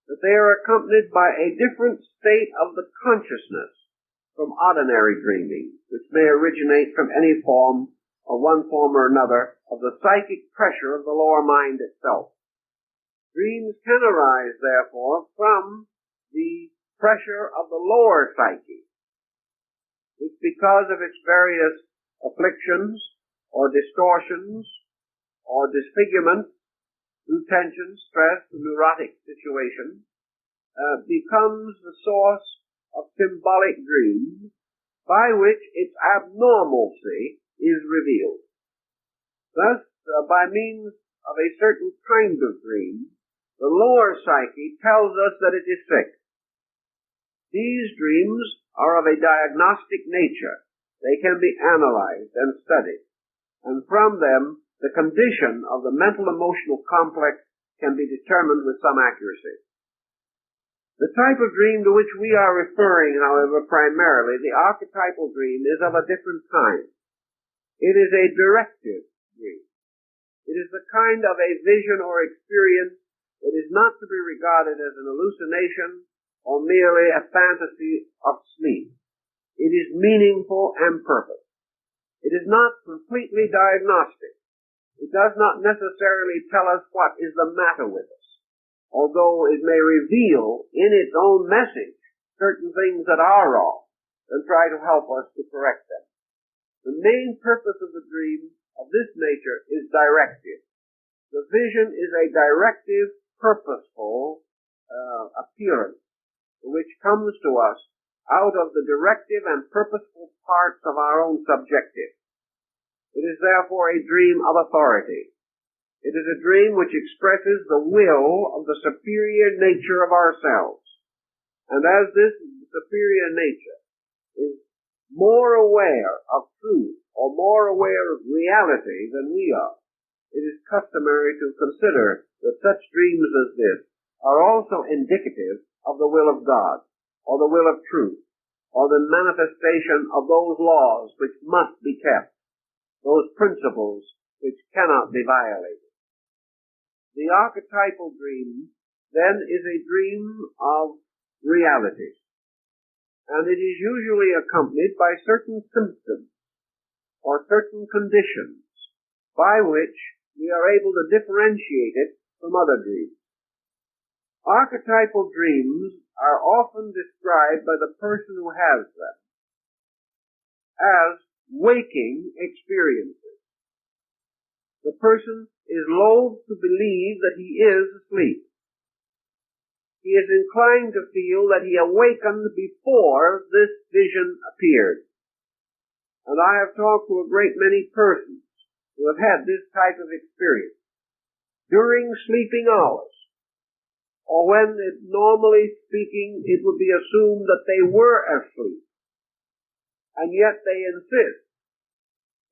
that they are accompanied by a different state of the consciousness from ordinary dreaming, which may originate from any form, or one form or another, of the psychic pressure of the lower mind itself. Dreams can arise, therefore, from the pressure of the lower psyche, which, because of its various afflictions, or distortions, or disfigurements, through tension, stress, neurotic situations, becomes the source of symbolic dreams, by which its abnormalcy is revealed. Thus, by means of a certain kind of dream, the lower psyche tells us that it is sick. These dreams are of a diagnostic nature. They can be analyzed and studied, and from them the condition of the mental-emotional complex can be determined with some accuracy. The type of dream to which we are referring, however, primarily, the archetypal dream, is of a different kind. It is a directive dream. It is the kind of a vision or experience that is not to be regarded as an hallucination or merely a fantasy of sleep. It is meaningful and purpose. It is not completely diagnostic. It does not necessarily tell us what is the matter with us, although it may reveal in its own message certain things that are wrong and try to help us to correct them. The main purpose of the dream of this nature is directive. The vision is a directive, purposeful appearance which comes to us out of the directive and purposeful parts of our own subjective. It is therefore a dream of authority. It is a dream which expresses the will of the superior nature of ourselves. And as this superior nature is more aware of truth or more aware of reality than we are, it is customary to consider that such dreams as this are also indicative of the will of God, or the will of truth, or the manifestation of those laws which must be kept, those principles which cannot be violated. The archetypal dream, then, is a dream of reality, and it is usually accompanied by certain symptoms or certain conditions by which we are able to differentiate it from other dreams. Archetypal dreams are often described by the person who has them as waking experiences. The person is loath to believe that he is asleep. He is inclined to feel that he awakened before this vision appeared. And I have talked to a great many persons who have had this type of experience during sleeping hours, or when, normally speaking, it would be assumed that they were asleep, and yet they insist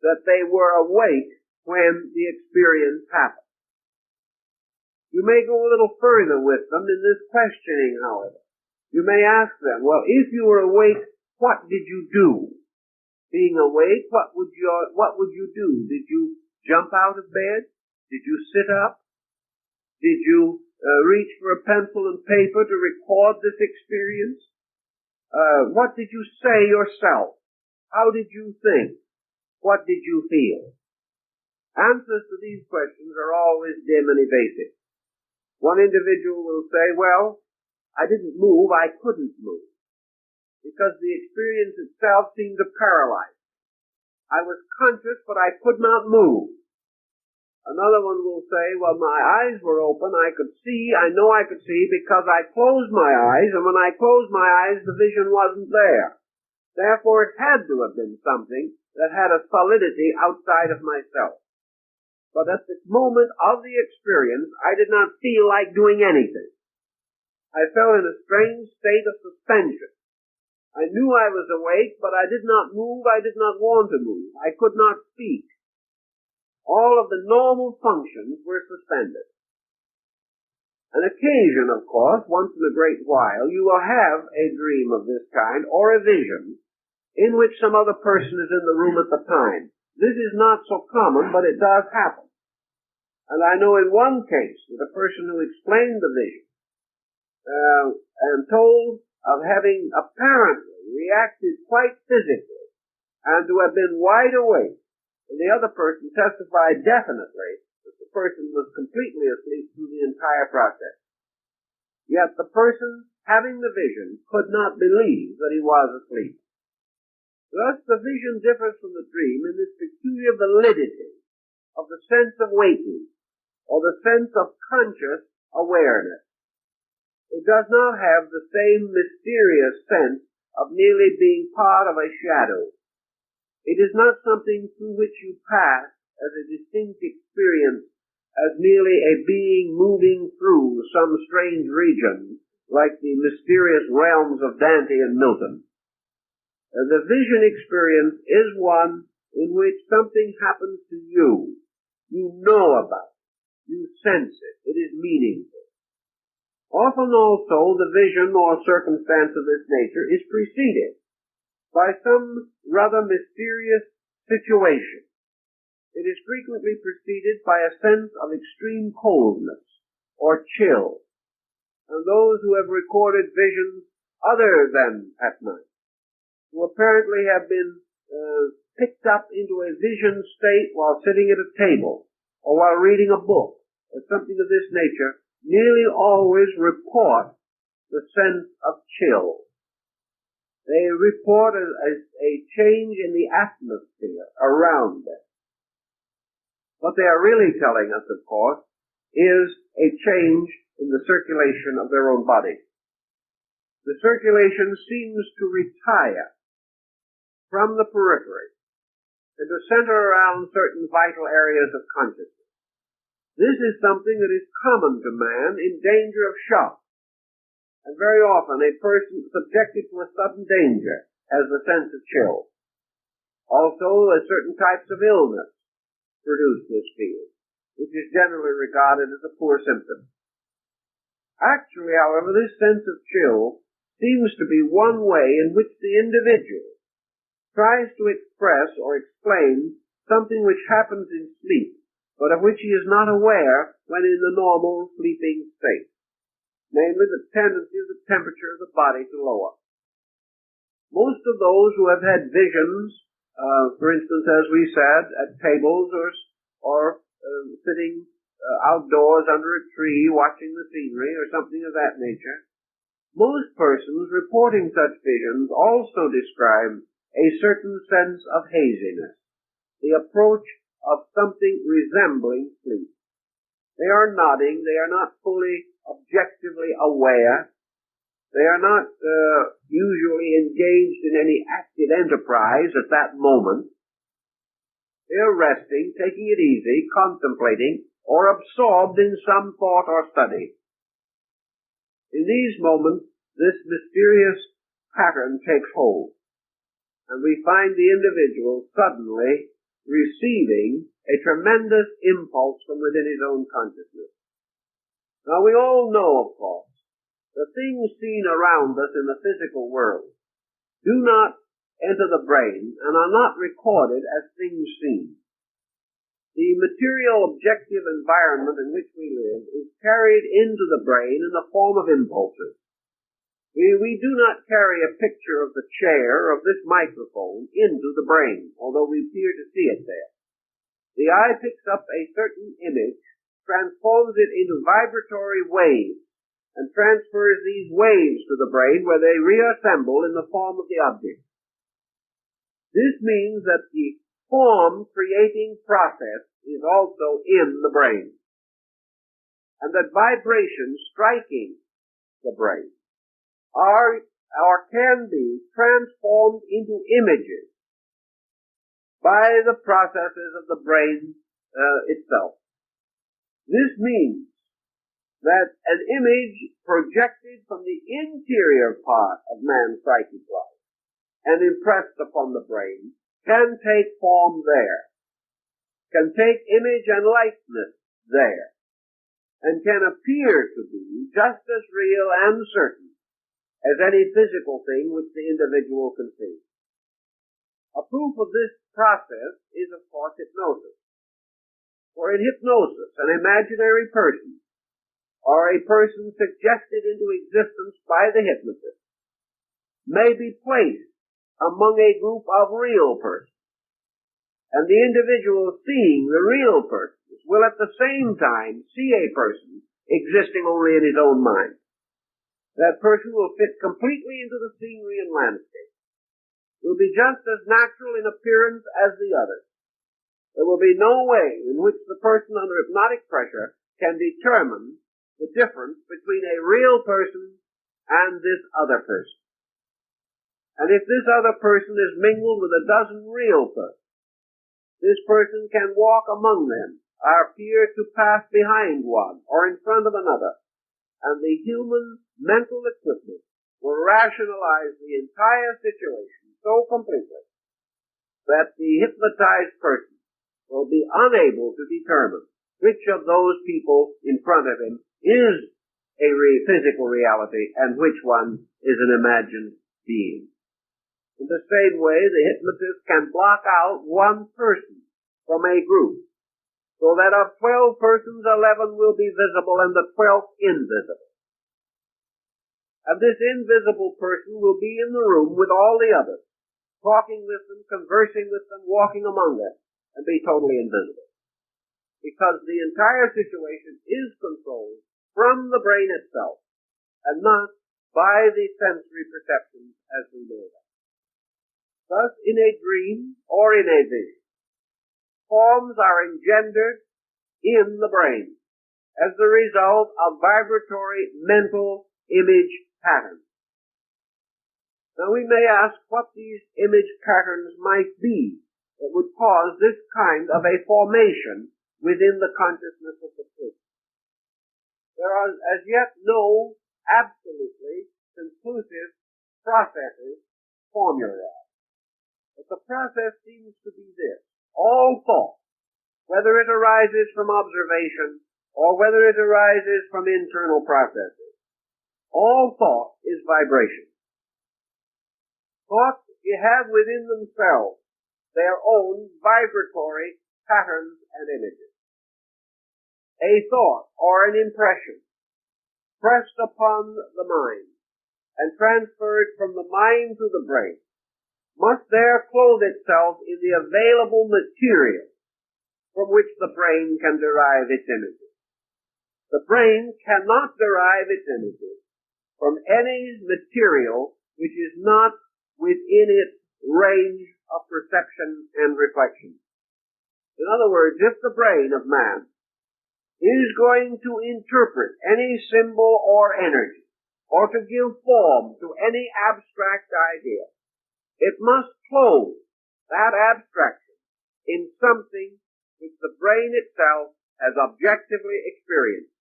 that they were awake when the experience happened. You may go a little further with them in this questioning, however. You may ask them, well, if you were awake, what did you do? Being awake, what would you do? Did you jump out of bed? Did you sit up? Did you reach for a pencil and paper to record this experience? What did you say yourself? How did you think? What did you feel? Answers to these questions are always dim and evasive. One individual will say, well, I didn't move, I couldn't move, because the experience itself seemed to paralyze. I was conscious, but I could not move. Another one will say, well, my eyes were open, I could see, I know I could see because I closed my eyes, and when I closed my eyes, the vision wasn't there. Therefore, it had to have been something that had a solidity outside of myself. But at the moment of the experience, I did not feel like doing anything. I felt in a strange state of suspension. I knew I was awake, but I did not move. I did not want to move. I could not speak. All of the normal functions were suspended. An occasion, of course, once in a great while, you will have a dream of this kind, or a vision, in which some other person is in the room at the time. This is not so common, but it does happen. And I know in one case that a person who explained the vision, and told of having apparently reacted quite physically and to have been wide awake, and the other person testified definitely that the person was completely asleep through the entire process. Yet the person having the vision could not believe that he was asleep. Thus the vision differs from the dream in this peculiar validity of the sense of waking, or the sense of conscious awareness. It does not have the same mysterious sense of merely being part of a shadow. It is not something through which you pass as a distinct experience, as merely a being moving through some strange region, like the mysterious realms of Dante and Milton. The vision experience is one in which something happens to you. You know about it. You sense it. It is meaningful. Often also the vision or circumstance of this nature is preceded by some rather mysterious situation. It is frequently preceded by a sense of extreme coldness or chill. And those who have recorded visions other than at night, who apparently have been picked up into a vision state while sitting at a table or while reading a book or something of this nature, nearly always report the sense of chill. They report a change in the atmosphere around them. What they are really telling us, of course, is a change in the circulation of their own body. The circulation seems to retire from the periphery and to center around certain vital areas of consciousness. This is something that is common to man in danger of shock. And very often a person subjected to a sudden danger has the sense of chill. Also, certain types of illness produce this feeling, which is generally regarded as a poor symptom. Actually, however, this sense of chill seems to be one way in which the individual tries to express or explain something which happens in sleep, but of which he is not aware when in the normal sleeping state, namely the tendency of the temperature of the body to lower. Most of those who have had visions, for instance, as we said, at tables or sitting outdoors under a tree watching the scenery or something of that nature, most persons reporting such visions also describe a certain sense of haziness, the approach of something resembling sleep. They are nodding. They are not fully objectively aware. They are not usually engaged in any active enterprise at that moment. They are resting, taking it easy, contemplating, or absorbed in some thought or study. In these moments, this mysterious pattern takes hold, and we find the individual suddenly receiving a tremendous impulse from within his own consciousness. Now we all know, of course, the things seen around us in the physical world do not enter the brain and are not recorded as things seen. The material objective environment in which we live is carried into the brain in the form of impulses. We do not carry a picture of the chair, of this microphone, into the brain, although we appear to see it there. The eye picks up a certain image, transforms it into vibratory waves, and transfers these waves to the brain where they reassemble in the form of the object. This means that the form-creating process is also in the brain, and that vibrations striking the brain are or can be transformed into images by the processes of the brain itself. This means that an image projected from the interior part of man's psychic life and impressed upon the brain can take form there, can take image and likeness there, and can appear to be just as real and certain as any physical thing which the individual can see. A proof of this process is, of course, hypnosis. For in hypnosis, an imaginary person, or a person suggested into existence by the hypnotist, may be placed among a group of real persons. And the individual seeing the real persons will at the same time see a person existing only in his own mind. That person will fit completely into the scenery and landscape. Will be just as natural in appearance as the others. There will be no way in which the person under hypnotic pressure can determine the difference between a real person and this other person. And if this other person is mingled with a dozen real persons, this person can walk among them, or appear to pass behind one, or in front of another, and the human mental equipment will rationalize the entire situation so completely that the hypnotized person will be unable to determine which of those people in front of him is a physical reality and which one is an imagined being. In the same way, the hypnotist can block out one person from a group, so that of 12 persons, 11 will be visible and the 12th invisible. And this invisible person will be in the room with all the others, talking with them, conversing with them, walking among them, and be totally invisible. Because the entire situation is controlled from the brain itself, and not by the sensory perceptions as we know them. Thus, in a dream or in a vision, forms are engendered in the brain as the result of vibratory mental image patterns. Now we may ask what these image patterns might be that would cause this kind of a formation within the consciousness of the person. There are as yet no absolutely conclusive processes formulated. But the process seems to be this. All thought, whether it arises from observation or whether it arises from internal processes, all thought is vibration. Thoughts have within themselves their own vibratory patterns and images. A thought or an impression pressed upon the mind and transferred from the mind to the brain must there clothe itself in the available material from which the brain can derive its images. The brain cannot derive its images from any material which is not within its range of perception and reflection. In other words, if the brain of man is going to interpret any symbol or energy, or to give form to any abstract idea, it must clothe that abstraction in something which the brain itself has objectively experienced.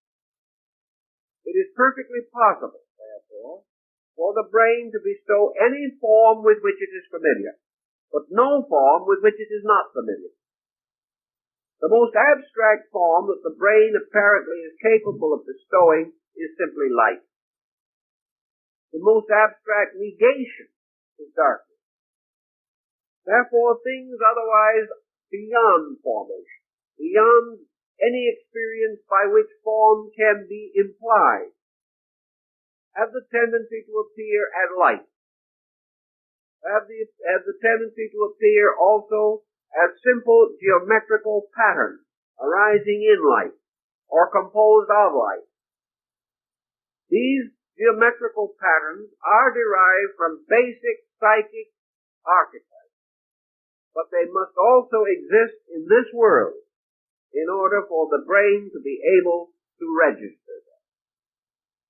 It is perfectly possible, therefore, for the brain to bestow any form with which it is familiar, but no form with which it is not familiar. The most abstract form that the brain apparently is capable of bestowing is simply light. The most abstract negation is darkness. Therefore, things otherwise beyond formation, beyond any experience by which form can be implied, have the tendency to appear as light, have the tendency to appear also as simple geometrical patterns arising in light or composed of light. These geometrical patterns are derived from basic psychic archetypes, but they must also exist in this world in order for the brain to be able to register them.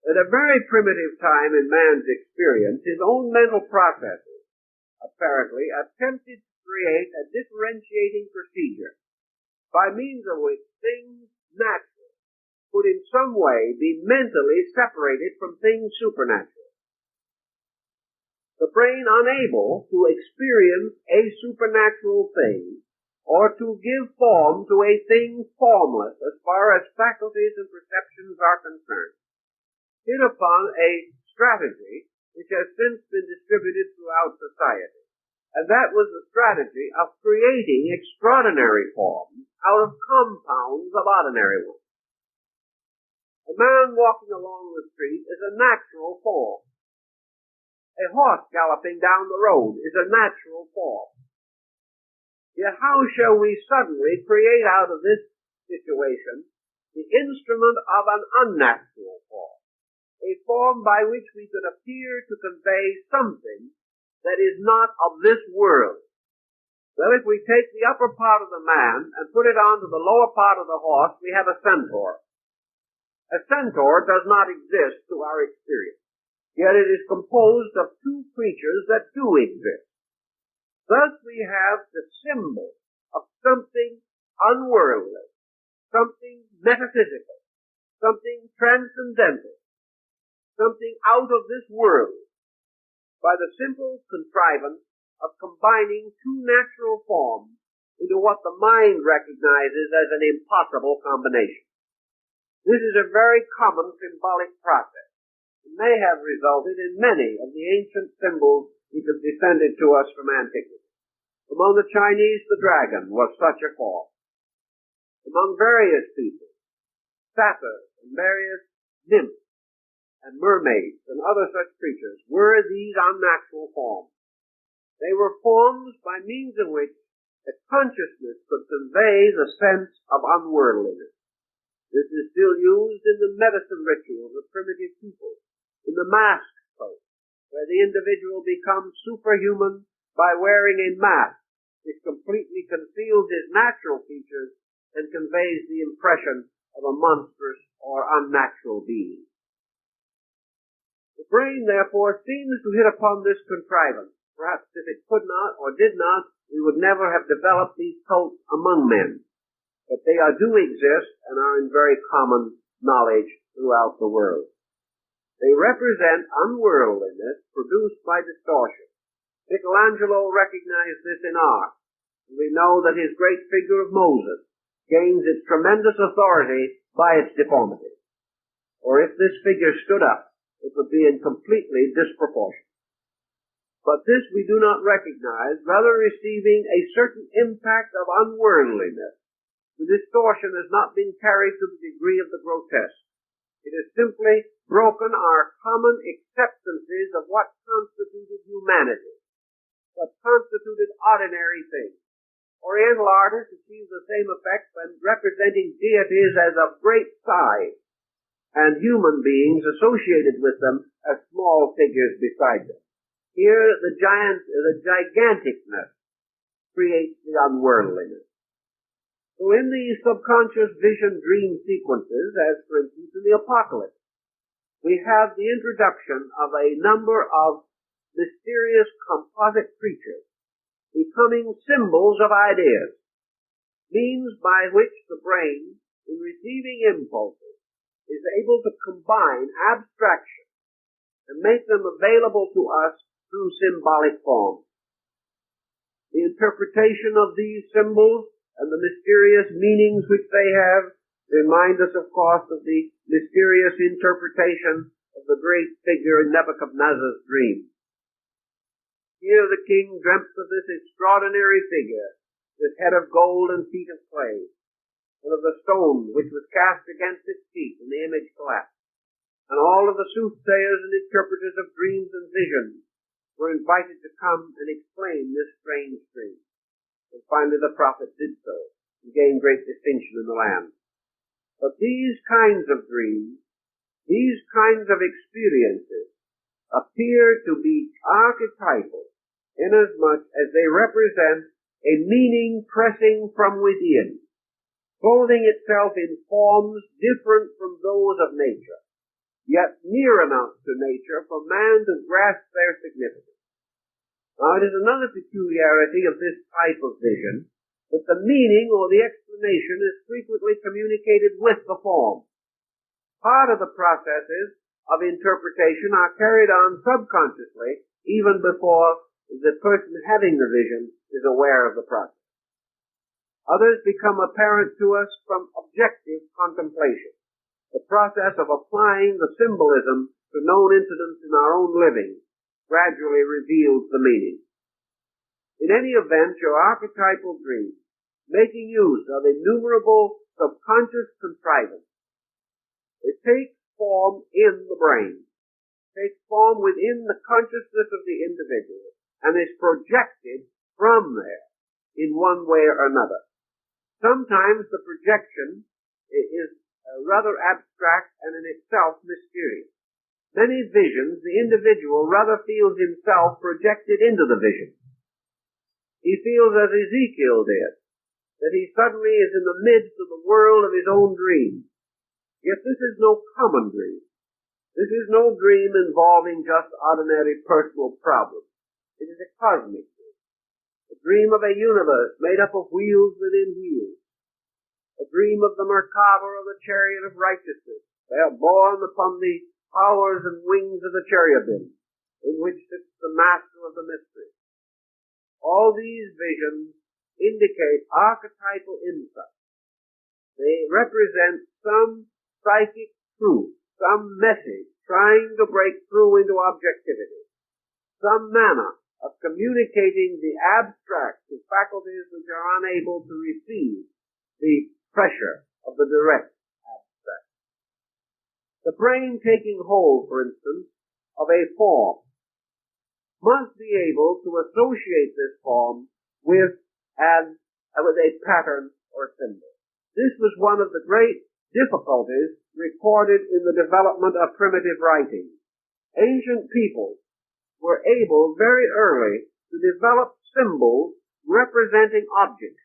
At a very primitive time in man's experience, his own mental processes apparently attempted to create a differentiating procedure by means of which things naturally could could in some way be mentally separated from things supernatural. The brain unable to experience a supernatural thing, or to give form to a thing formless as far as faculties and perceptions are concerned, hit upon a strategy which has since been distributed throughout society. And that was the strategy of creating extraordinary forms out of compounds of ordinary ones. A man walking along the street is a natural form. A horse galloping down the road is a natural form. Yet how shall we suddenly create out of this situation the instrument of an unnatural form? A form by which we could appear to convey something that is not of this world. Well, if we take the upper part of the man and put it onto the lower part of the horse, we have a centaur. A centaur does not exist to our experience, yet it is composed of two creatures that do exist. Thus we have the symbol of something unworldly, something metaphysical, something transcendental, something out of this world, by the simple contrivance of combining two natural forms into what the mind recognizes as an impossible combination. This is a very common symbolic process. It may have resulted in many of the ancient symbols which have descended to us from antiquity. Among the Chinese, the dragon was such a form. Among various people, satyrs and various nymphs and mermaids and other such creatures were these unnatural forms. They were forms by means of which the consciousness could convey the sense of unworldliness. This is still used in the medicine rituals of primitive peoples, in the mask cult, where the individual becomes superhuman by wearing a mask which completely conceals his natural features and conveys the impression of a monstrous or unnatural being. The brain, therefore, seems to hit upon this contrivance. Perhaps if it could not or did not, we would never have developed these cults among men. But they do exist and are in very common knowledge throughout the world. They represent unworldliness produced by distortion. Michelangelo recognized this in art, and we know that his great figure of Moses gains its tremendous authority by its deformity. Or if this figure stood up, it would be in completely disproportion. But this we do not recognize, rather receiving a certain impact of unworldliness. The distortion has not been carried to the degree of the grotesque. It has simply broken our common acceptances of what constituted humanity, what constituted ordinary things. Oriental artists achieve the same effect when representing deities as of great size, and human beings associated with them as small figures beside them. Here, the giganticness creates the unworldliness. So in these subconscious vision dream sequences, as for instance in the Apocalypse, we have the introduction of a number of mysterious composite creatures becoming symbols of ideas, means by which the brain, in receiving impulses, is able to combine abstraction and make them available to us through symbolic forms. The interpretation of these symbols and the mysterious meanings which they have remind us, of course, of the mysterious interpretation of the great figure in Nebuchadnezzar's dream. Here the king dreamt of this extraordinary figure, with head of gold and feet of clay, and of the stone which was cast against its feet, and the image collapsed. And all of the soothsayers and interpreters of dreams and visions were invited to come and explain this strange dream. And finally the prophet did so, and gained great distinction in the land. But these kinds of dreams, these kinds of experiences, appear to be archetypal, inasmuch as they represent a meaning pressing from within, clothing itself in forms different from those of nature, yet near enough to nature for man to grasp their significance. Now, it is another peculiarity of this type of vision that the meaning or the explanation is frequently communicated with the form. Part of the processes of interpretation are carried on subconsciously even before the person having the vision is aware of the process. Others become apparent to us from objective contemplation. The process of applying the symbolism to known incidents in our own living gradually reveals the meaning. In any event, your archetypal dream, making use of innumerable subconscious contrivances, it takes form in the brain, takes form within the consciousness of the individual, and is projected from there in one way or another. Sometimes the projection is rather abstract and in itself mysterious. Many visions, the individual rather feels himself projected into the vision. He feels as Ezekiel did, that he suddenly is in the midst of the world of his own dream. Yet this is no common dream. This is no dream involving just ordinary personal problems. It is a cosmic dream. A dream of a universe made up of wheels within wheels. A dream of the Merkava of the chariot of righteousness. They are borne upon the powers and wings of the cherubim, in which sits the master of the mystery. All these visions indicate archetypal insight. They represent some psychic truth, some message trying to break through into objectivity, some manner of communicating the abstract to faculties which are unable to receive the pressure of the direct abstract. The brain taking hold, for instance, of a form must be able to associate this form with a pattern or symbol. This was one of the great difficulties recorded in the development of primitive writing. Ancient peoples were able very early to develop symbols representing objects.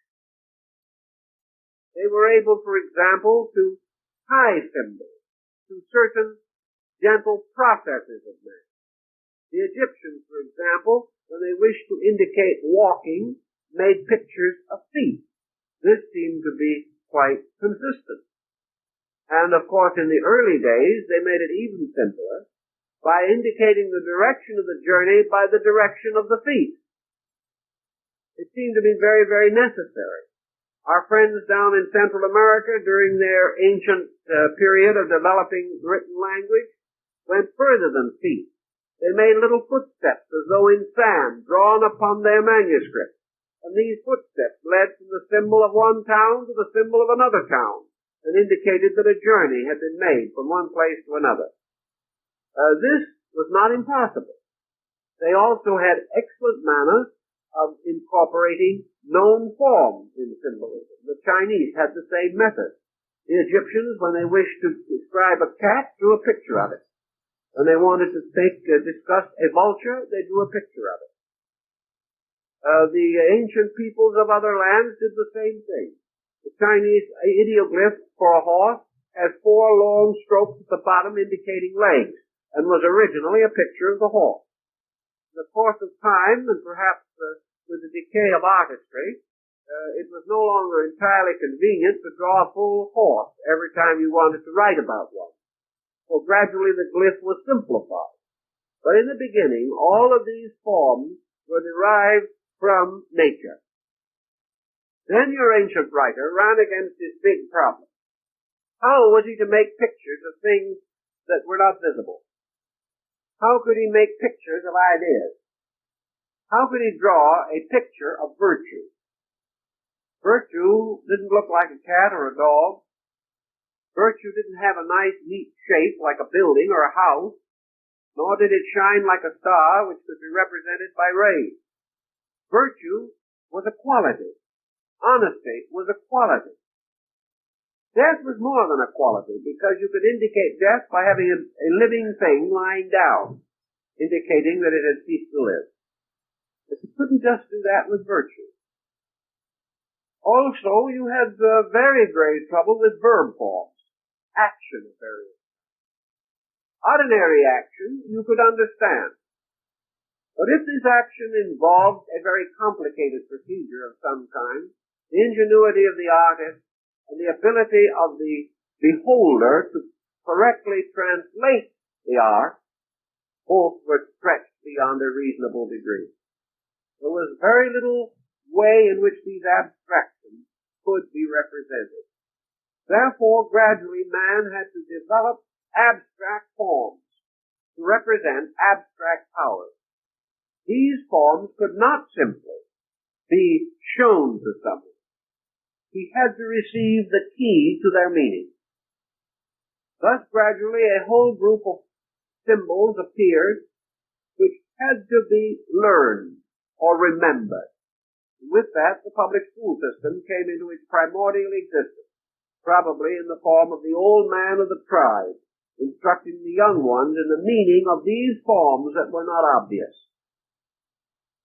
They were able, for example, to tie symbols to certain gentle processes of man. The Egyptians, for example, when they wished to indicate walking, made pictures of feet. This seemed to be quite consistent. And of course, in the early days, they made it even simpler by indicating the direction of the journey by the direction of the feet. It seemed to be very, very necessary. Our friends down in Central America during their ancient period of developing written language went further than feet. They made little footsteps as though in sand drawn upon their manuscript. And these footsteps led from the symbol of one town to the symbol of another town, and indicated that a journey had been made from one place to another. This was not impossible. They also had excellent manners of incorporating known forms in symbolism. The Chinese had the same method. The Egyptians, when they wished to describe a cat, drew a picture of it. When they wanted to discuss a vulture, they drew a picture of it. The ancient peoples of other lands did the same thing. The Chinese ideoglyph for a horse has 4 long strokes at the bottom indicating legs, and was originally a picture of the horse. In the course of time, and perhaps with the decay of artistry, it was no longer entirely convenient to draw a full horse every time you wanted to write about one. So gradually the glyph was simplified. But in the beginning, all of these forms were derived from nature. Then your ancient writer ran against this big problem. How was he to make pictures of things that were not visible? How could he make pictures of ideas? How could he draw a picture of virtue? Virtue didn't look like a cat or a dog. Virtue didn't have a nice, neat shape like a building or a house, nor did it shine like a star which could be represented by rays. Virtue was a quality. Honesty was a quality. Death was more than a quality, because you could indicate death by having a living thing lying down, indicating that it had ceased to live. But you couldn't just do that with virtue. Also, you had very great trouble with verb forms, action of various kinds. Ordinary action you could understand. But if this action involved a very complicated procedure of some kind, the ingenuity of the artist and the ability of the beholder to correctly translate the art, both were stretched beyond a reasonable degree. There was very little way in which these abstractions could be represented. Therefore, gradually man had to develop abstract forms to represent abstract powers. These forms could not simply be shown to someone. He had to receive the key to their meaning. Thus, gradually, a whole group of symbols appeared which had to be learned or remembered. With that, the public school system came into its primordial existence, probably in the form of the old man of the tribe, instructing the young ones in the meaning of these forms that were not obvious.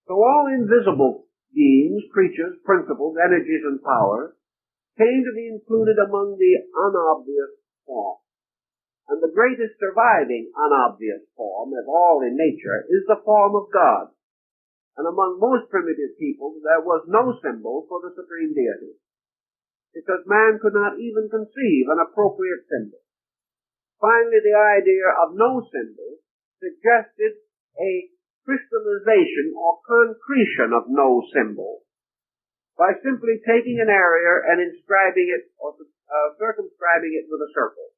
So all invisible beings, creatures, principles, energies, and powers came to be included among the unobvious forms. And the greatest surviving unobvious form of all in nature is the form of God. And among most primitive peoples there was no symbol for the supreme deity, because man could not even conceive an appropriate symbol. Finally, the idea of no symbol suggested a crystallization or concretion of no symbol by simply taking an area and inscribing it or circumscribing it with a circle.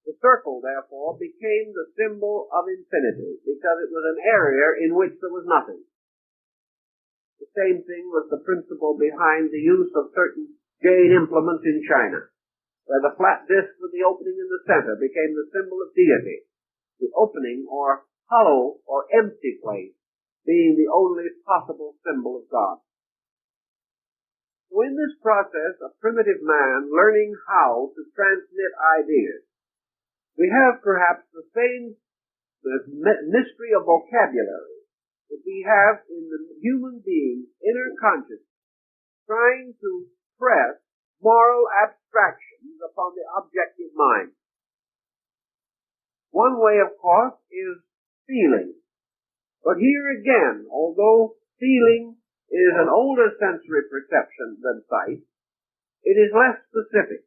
The circle, therefore, became the symbol of infinity, because it was an area in which there was nothing. The same thing was the principle behind the use of certain jade implements in China, where the flat disc with the opening in the center became the symbol of deity, the opening or hollow or empty place being the only possible symbol of God. So in this process of primitive man learning how to transmit ideas, we have perhaps the same mystery of vocabulary that we have in the human being's inner consciousness, trying to press moral abstractions upon the objective mind. One way, of course, is feeling. But here again, although feeling is an older sensory perception than sight, it is less specific.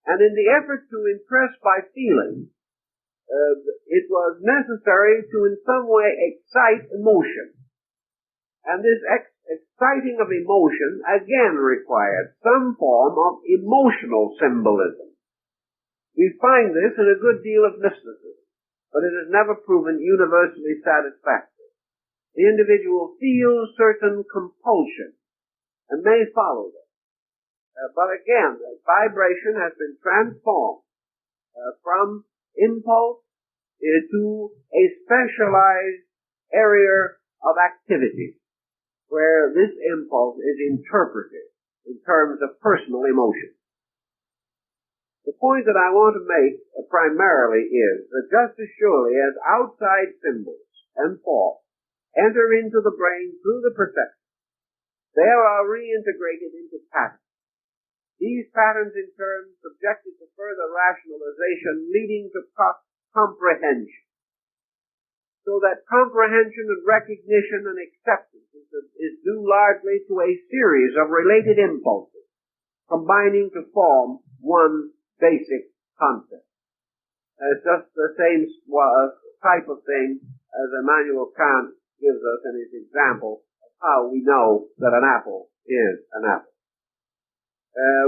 And in the effort to impress by feeling, it was necessary to in some way excite emotion. And this exciting of emotion again required some form of emotional symbolism. We find this in a good deal of mysticism, but it has never proven universally satisfactory. The individual feels certain compulsion and may follow them. But again, the vibration has been transformed from impulse to a specialized area of activity where this impulse is interpreted in terms of personal emotion. The point that I want to make primarily is that just as surely as outside symbols and thoughts enter into the brain through the perception, they are reintegrated into patterns. These patterns, in turn, subjected to further rationalization, leading to comprehension. So that comprehension and recognition and acceptance is due largely to a series of related impulses, combining to form one basic concept. It's just the same type of thing as Immanuel Kant gives us in his example of how we know that an apple is an apple.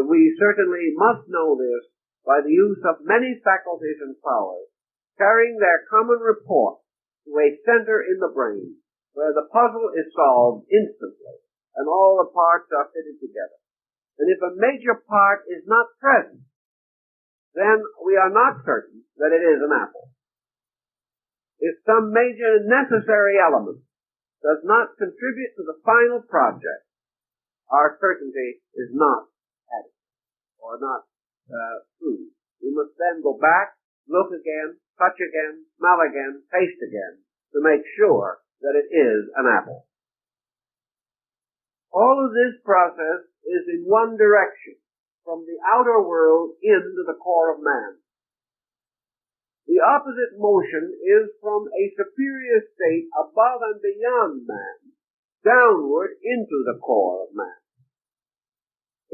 We certainly must know this by the use of many faculties and powers, carrying their common report to a center in the brain, where the puzzle is solved instantly, and all the parts are fitted together. And if a major part is not present, then we are not certain that it is an apple. If some major necessary element does not contribute to the final project, our certainty is not or not true. We must then go back, look again, touch again, smell again, taste again, to make sure that it is an apple. All of this process is in one direction, from the outer world into the core of man. The opposite motion is from a superior state above and beyond man, downward into the core of man.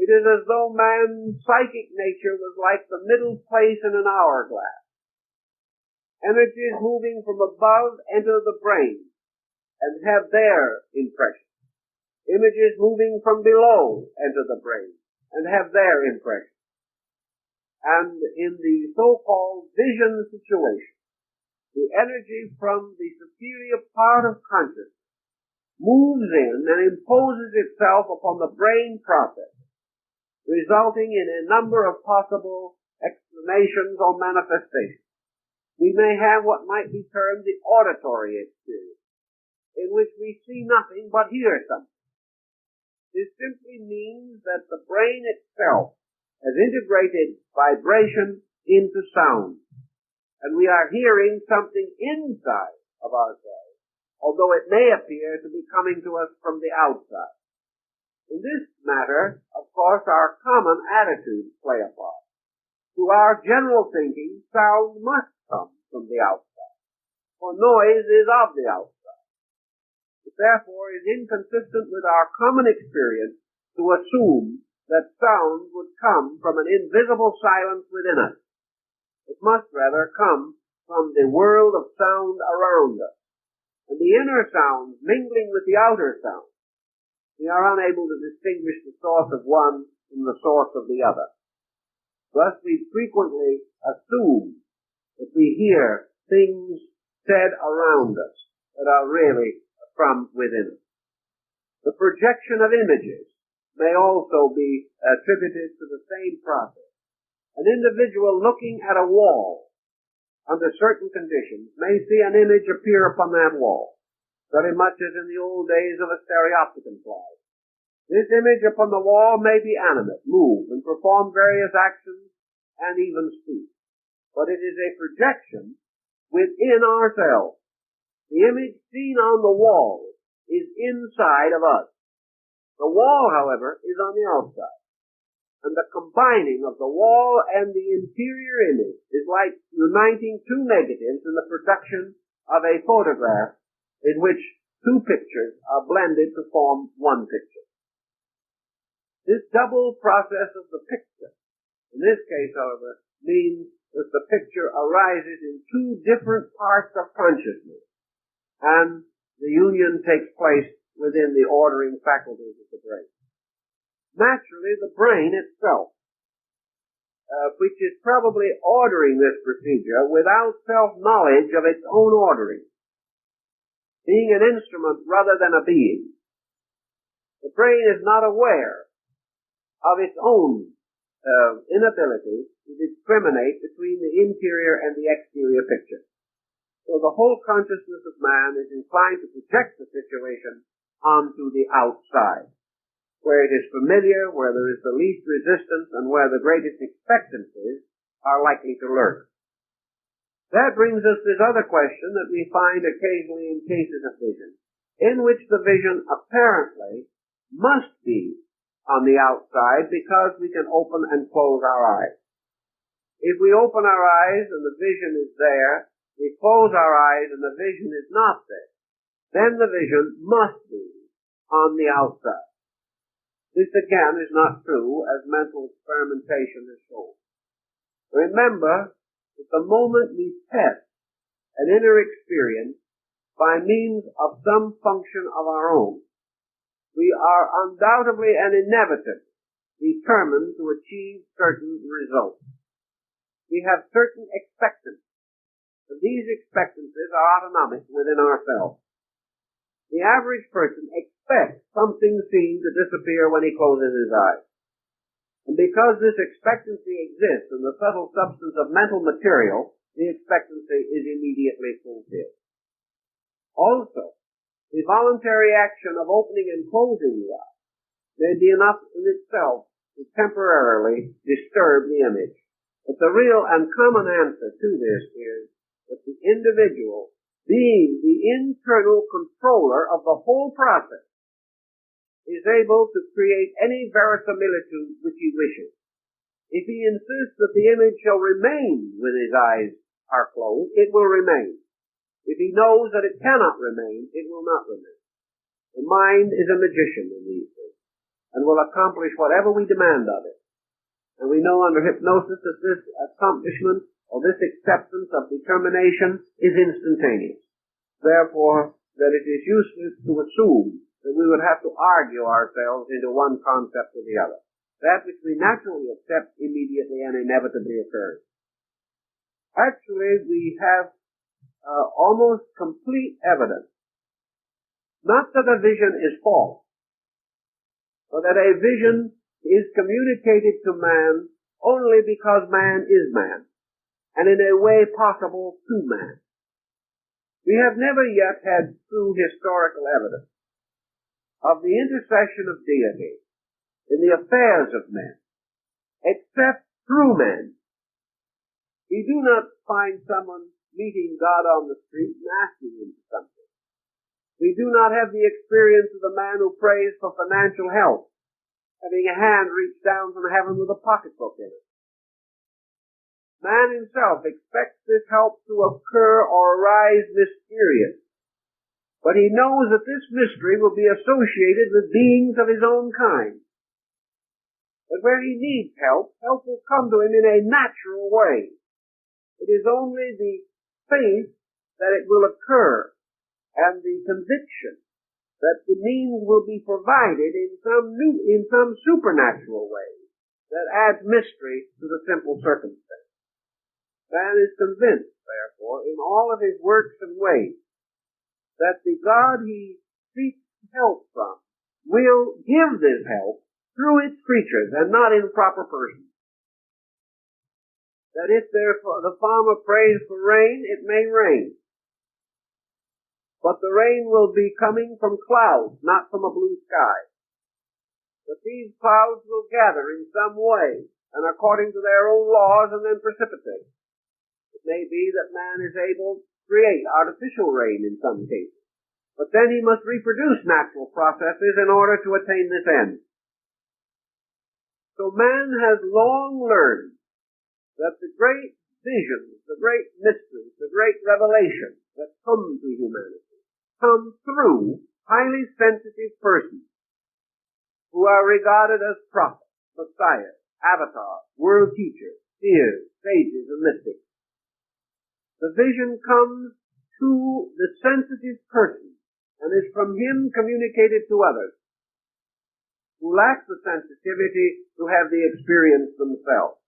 It is as though man's psychic nature was like the middle place in an hourglass. Energies moving from above enter the brain and have their impression. Images moving from below enter the brain and have their impression. And in the so-called vision situation, the energy from the superior part of consciousness moves in and imposes itself upon the brain process, resulting in a number of possible explanations or manifestations. We may have what might be termed the auditory experience, in which we see nothing but hear something. This simply means that the brain itself has integrated vibration into sound, and we are hearing something inside of ourselves, although it may appear to be coming to us from the outside. In this matter, of course, our common attitudes play a part. To our general thinking, sound must come from the outside, for noise is of the outside. It therefore is inconsistent with our common experience to assume that sound would come from an invisible silence within us. It must rather come from the world of sound around us, and the inner sounds mingling with the outer sounds. We are unable to distinguish the source of one from the source of the other. Thus we frequently assume that we hear things said around us that are really from within us. The projection of images may also be attributed to the same process. An individual looking at a wall under certain conditions may see an image appear upon that wall, very much as in the old days of a stereopticon slide. This image upon the wall may be animate, move, and perform various actions, and even speak. But it is a projection within ourselves. The image seen on the wall is inside of us. The wall, however, is on the outside. And the combining of the wall and the interior image is like uniting two negatives in the production of a photograph in which two pictures are blended to form one picture. This double process of the picture, in this case, however, means that the picture arises in two different parts of consciousness, and the union takes place within the ordering faculties of the brain. Naturally, the brain itself, which is probably ordering this procedure without self-knowledge of its own ordering, being an instrument rather than a being. The brain is not aware of its own inability to discriminate between the interior and the exterior picture. So the whole consciousness of man is inclined to project the situation onto the outside, where it is familiar, where there is the least resistance, and where the greatest expectancies are likely to lurk. That brings us this other question that we find occasionally in cases of vision, in which the vision apparently must be on the outside because we can open and close our eyes. If we open our eyes and the vision is there, we close our eyes and the vision is not there, then the vision must be on the outside. This again is not true, as mental experimentation has shown. Remember that the moment we test an inner experience by means of some function of our own, we are undoubtedly and inevitably determined to achieve certain results. We have certain expectancies, and these expectancies are autonomic within ourselves. The average person expects something seen to disappear when he closes his eyes. And because this expectancy exists in the subtle substance of mental material, the expectancy is immediately fulfilled. Also, the voluntary action of opening and closing the eye may be enough in itself to temporarily disturb the image. But the real and common answer to this is that the individual, being the internal controller of the whole process, is able to create any verisimilitude which he wishes. If he insists that the image shall remain when his eyes are closed, it will remain. If he knows that it cannot remain, it will not remain. The mind is a magician in these things. and will accomplish whatever we demand of it. And we know under hypnosis that this accomplishment or this acceptance of determination is instantaneous. Therefore, that it is useless to assume that we would have to argue ourselves into one concept or the other. That which we naturally accept immediately and inevitably occurs. Actually, we have almost complete evidence, not that a vision is false, but that a vision is communicated to man only because man is man, and in a way possible to man. We have never yet had true historical evidence of the intercession of deity in the affairs of men, except through men. We do not find someone meeting God on the street and asking him for something. We do not have the experience of the man who prays for financial help, having a hand reach down from heaven with a pocketbook in it. Man himself expects this help to occur or arise mysterious, but he knows that this mystery will be associated with beings of his own kind. That where he needs help, help will come to him in a natural way. It is only the faith that it will occur and the conviction that the means will be provided in some supernatural way that adds mystery to the simple circumstance. Man is convinced, therefore, in all of his works and ways, that the God he seeks help from will give this help through its creatures and not in proper persons. That if therefore the farmer prays for rain, it may rain. But the rain will be coming from clouds, not from a blue sky. That these clouds will gather in some way and according to their own laws and then precipitate. It may be that man is able to create artificial rain in some cases, but then he must reproduce natural processes in order to attain this end. So man has long learned that the great visions, the great mysteries, the great revelations that come to humanity come through highly sensitive persons who are regarded as prophets, messiahs, avatars, world teachers, seers, sages, and mystics. The vision comes to the sensitive person and is from him communicated to others who lack the sensitivity to have the experience themselves.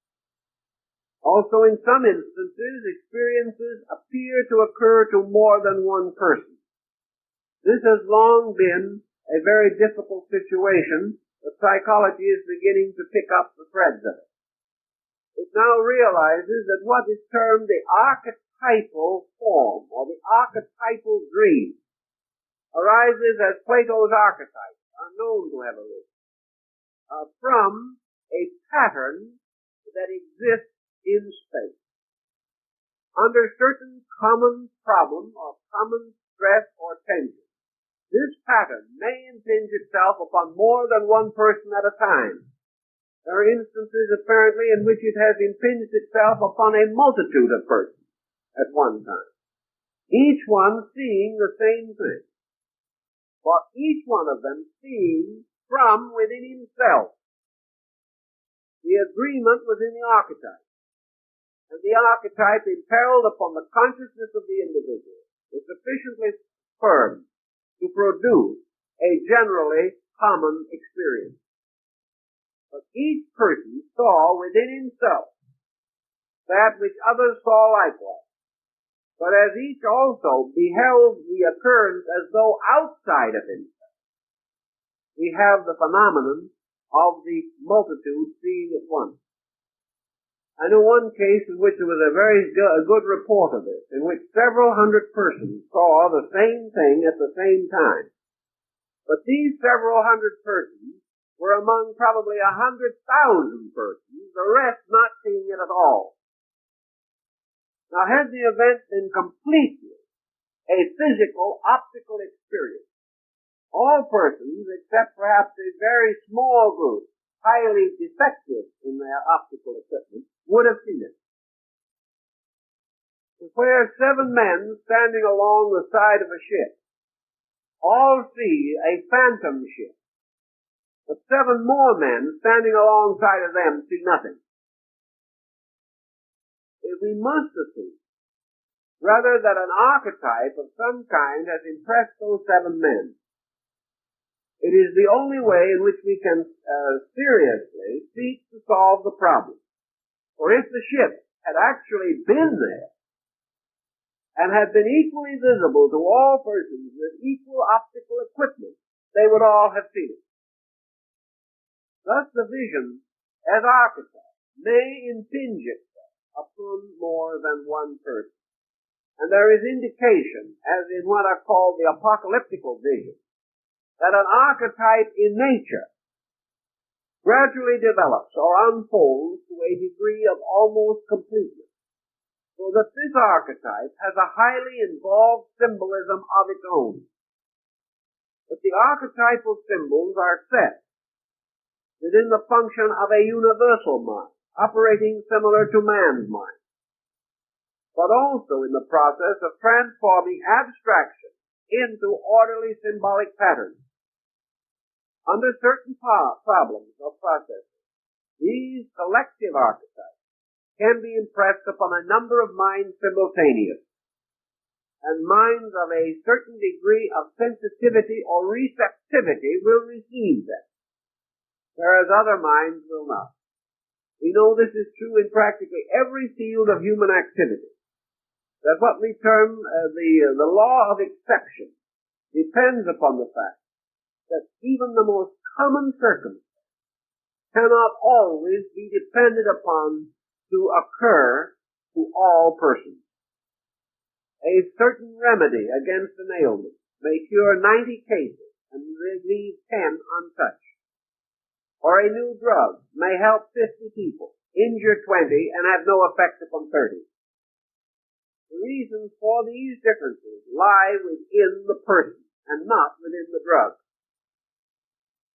Also, in some instances, experiences appear to occur to more than one person. This has long been a very difficult situation, but psychology is beginning to pick up the threads of it. It now realizes that what is termed the archetypal form, or the archetypal dream, arises as Plato's archetypes are known to have arisen, from a pattern that exists in space. Under certain common problem or common stress or tension, this pattern may impinge itself upon more than one person at a time. There are instances apparently in which it has impinged itself upon a multitude of persons at one time, each one seeing the same thing, but each one of them seeing from within himself the agreement within the archetype, and the archetype impelled upon the consciousness of the individual is sufficiently firm to produce a generally common experience. But each person saw within himself that which others saw likewise. But as each also beheld the occurrence as though outside of himself, we have the phenomenon of the multitude seeing at once. I know one case in which there was a very good report of this, in which several hundred persons saw the same thing at the same time. But these several hundred persons were among probably 100,000 persons, the rest not seeing it at all. Now, had the event been completely a physical, optical experience, all persons, except perhaps a very small group, highly defective in their optical equipment, would have seen it. Where 7 men standing along the side of a ship all see a phantom ship, but 7 more men standing alongside of them see nothing. We must assume, rather, that an archetype of some kind has impressed those 7 men. It is the only way in which we can seriously seek to solve the problem. For if the ship had actually been there, and had been equally visible to all persons with equal optical equipment, they would all have seen it. Thus the vision, as archetype, may impinge itself upon more than one person. And there is indication, as in what are called the Apocalyptical Vision, that an archetype in nature gradually develops or unfolds to a degree of almost completeness, so that this archetype has a highly involved symbolism of its own. But the archetypal symbols are set within the function of a universal mind, operating similar to man's mind, but also in the process of transforming abstraction into orderly symbolic patterns. Under certain problems or processes, these collective archetypes can be impressed upon a number of minds simultaneously, and minds of a certain degree of sensitivity or receptivity will receive them, whereas other minds will not. We know this is true in practically every field of human activity, that what we term the law of exception depends upon the fact that even the most common circumstance cannot always be depended upon to occur to all persons. A certain remedy against an ailment may cure 90 cases and leave 10 untouched. Or a new drug may help 50 people, injure 20, and have no effect upon 30. The reasons for these differences lie within the person and not within the drug.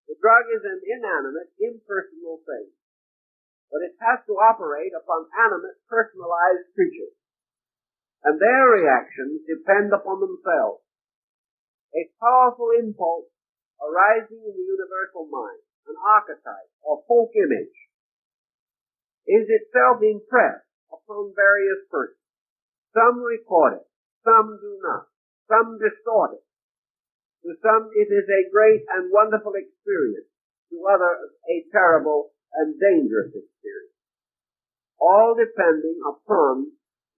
The drug is an inanimate, impersonal thing, but it has to operate upon animate, personalized creatures, and their reactions depend upon themselves. A powerful impulse arising in the universal mind, an archetype or folk image, is itself impressed upon various persons. Some record it, some do not, some distort it. To some it is a great and wonderful experience, to others a terrible and dangerous experience, all depending upon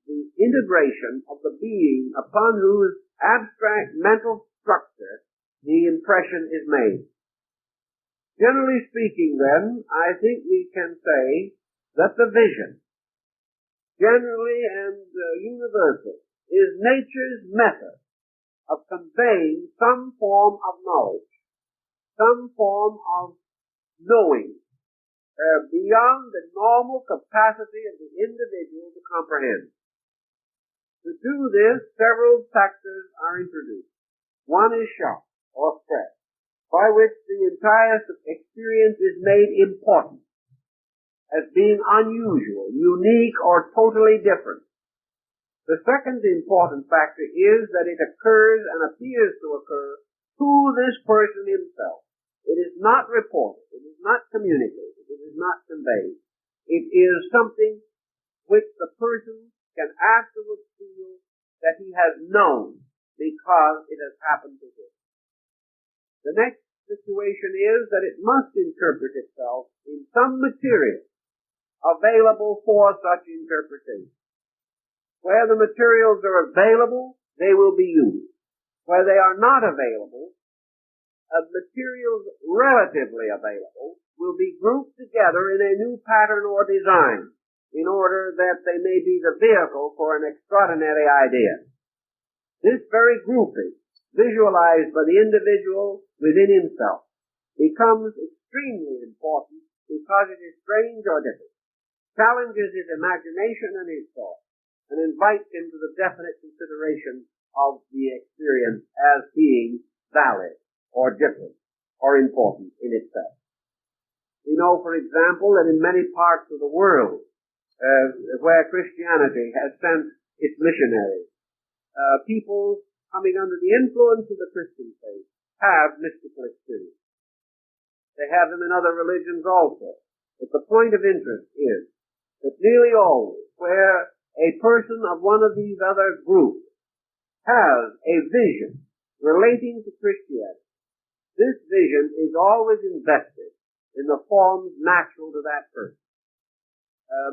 the integration of the being upon whose abstract mental structure the impression is made. Generally speaking, then, I think we can say that the vision, generally and universal, is nature's method of conveying some form of knowledge, some form of knowing, beyond the normal capacity of the individual to comprehend. To do this, several factors are introduced. One is shock, or stress, by which the entire experience is made important, as being unusual, unique, or totally different. The second important factor is that it occurs and appears to occur to this person himself. It is not reported, it is not communicated, it is not conveyed. It is something which the person can afterwards feel that he has known because it has happened to him. The next situation is that it must interpret itself in some material available for such interpretation. Where the materials are available, they will be used. Where they are not available, materials relatively available will be grouped together in a new pattern or design in order that they may be the vehicle for an extraordinary idea. This very grouping, visualized by the individual within himself, becomes extremely important because it is strange or different, challenges his imagination and his thought, and invites him to the definite consideration of the experience as being valid or different or important in itself. We know, for example, that in many parts of the world where Christianity has sent its missionaries, people coming under the influence of the Christian faith have mystical experience. They have them in other religions also. But the point of interest is that nearly always where a person of one of these other groups has a vision relating to Christianity, this vision is always invested in the forms natural to that person.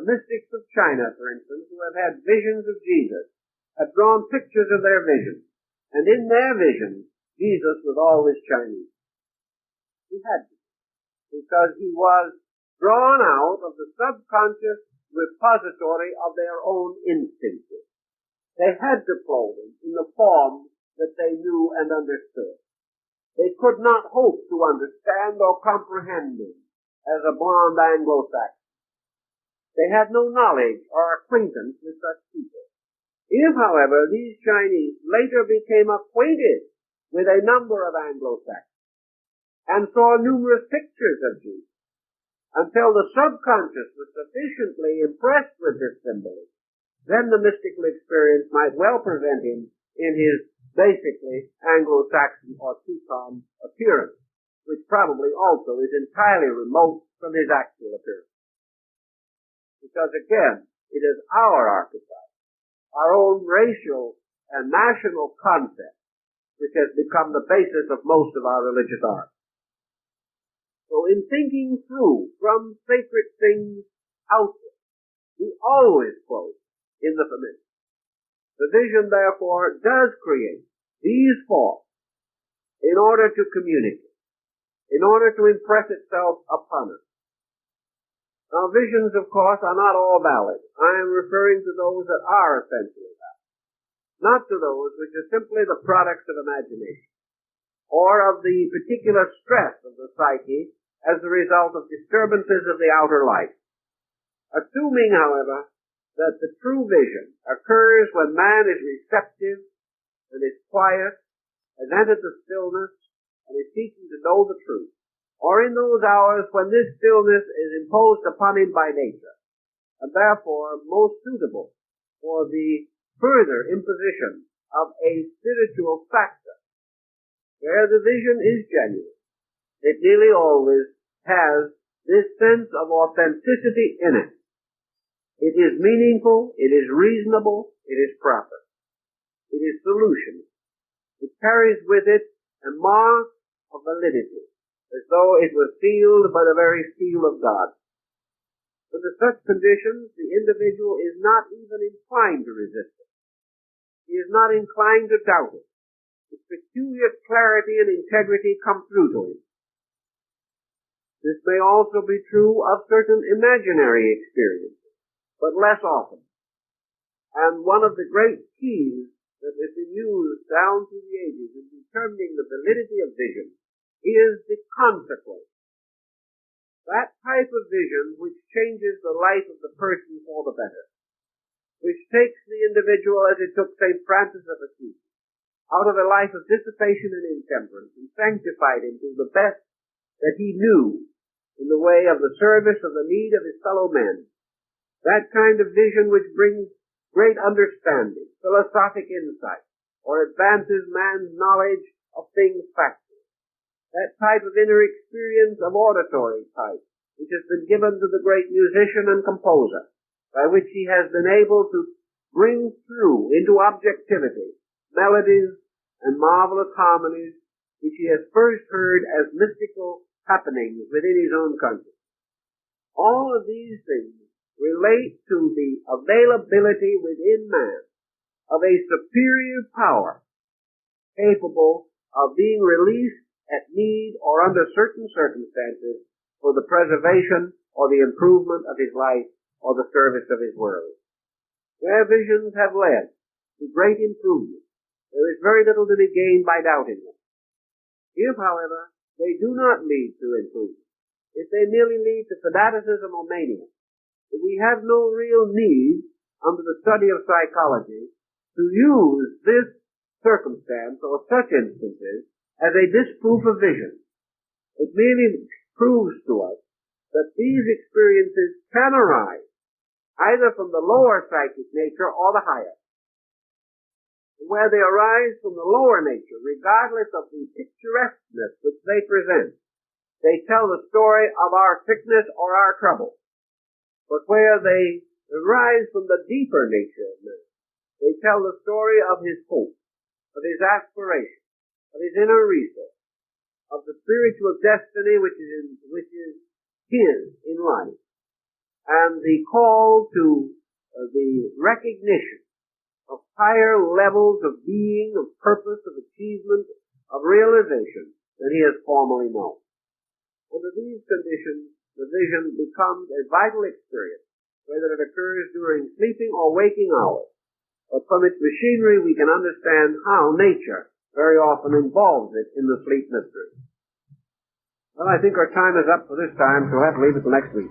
Mystics of China, for instance, who have had visions of Jesus, have drawn pictures of their visions, and in their visions, Jesus was always Chinese. He had to, because he was drawn out of the subconscious repository of their own instincts. They had to clothe him in the form that they knew and understood. They could not hope to understand or comprehend him as a blond Anglo-Saxon. They had no knowledge or acquaintance with such people. If, however, these Chinese later became acquainted with a number of Anglo-Saxons and saw numerous pictures of Jesus, until the subconscious was sufficiently impressed with this symbolism, then the mystical experience might well present him in his basically Anglo-Saxon or Teuton appearance, which probably also is entirely remote from his actual appearance. Because again, it is our archetype, our own racial and national concept, which has become the basis of most of our religious art. So in thinking through from sacred things outward, we always quote in the familiar. The vision, therefore, does create these forms in order to communicate, in order to impress itself upon us. Now, visions, of course, are not all valid. I am referring to those that are essentially valid, not to those which are simply the products of imagination, or of the particular stress of the psyche as a result of disturbances of the outer life. Assuming, however, that the true vision occurs when man is receptive and is quiet, has entered the stillness, and is seeking to know the truth, or in those hours when this stillness is imposed upon him by nature, and therefore most suitable for the further imposition of a spiritual factor, where the vision is genuine, it nearly always has this sense of authenticity in it. It is meaningful, it is reasonable, it is proper. It is solution. It carries with it a mark of validity, as though it was sealed by the very seal of God. Under such conditions, the individual is not even inclined to resist it. He is not inclined to doubt it. Its peculiar clarity and integrity come through to him. This may also be true of certain imaginary experiences, but less often. And one of the great keys that has been used down through the ages in determining the validity of vision is the consequence. That type of vision which changes the life of the person for the better, which takes the individual, as it took St. Francis of Assisi, out of a life of dissipation and intemperance and sanctified him to the best that he knew in the way of the service of the need of his fellow men. That kind of vision which brings great understanding, philosophic insight, or advances man's knowledge of things factual. That type of inner experience of auditory type, which has been given to the great musician and composer, by which he has been able to bring through into objectivity melodies and marvelous harmonies which he has first heard as mystical happenings within his own consciousness. All of these things relate to the availability within man of a superior power capable of being released at need or under certain circumstances for the preservation or the improvement of his life or the service of his world. Where visions have led to great improvement, there is very little to be gained by doubting them. If, however, they do not lead to improvement, if they merely lead to fanaticism or mania, if we have no real need, under the study of psychology, to use this circumstance or such instances as a disproof of vision. It merely proves to us that these experiences can arise either from the lower psychic nature or the higher. Where they arise from the lower nature, regardless of the picturesqueness which they present, they tell the story of our sickness or our trouble, but where they arise from the deeper nature of man. They tell the story of his hope, of his aspiration, of his inner resource, of the spiritual destiny which is his in life, and the call to the recognition of higher levels of being, of purpose, of achievement, of realization than he has formerly known. Under these conditions, the vision becomes a vital experience, whether it occurs during sleeping or waking hours. But from its machinery, we can understand how nature very often involves it in the sleep mystery. Well, I think our time is up for this time, so we'll have to leave it till next week.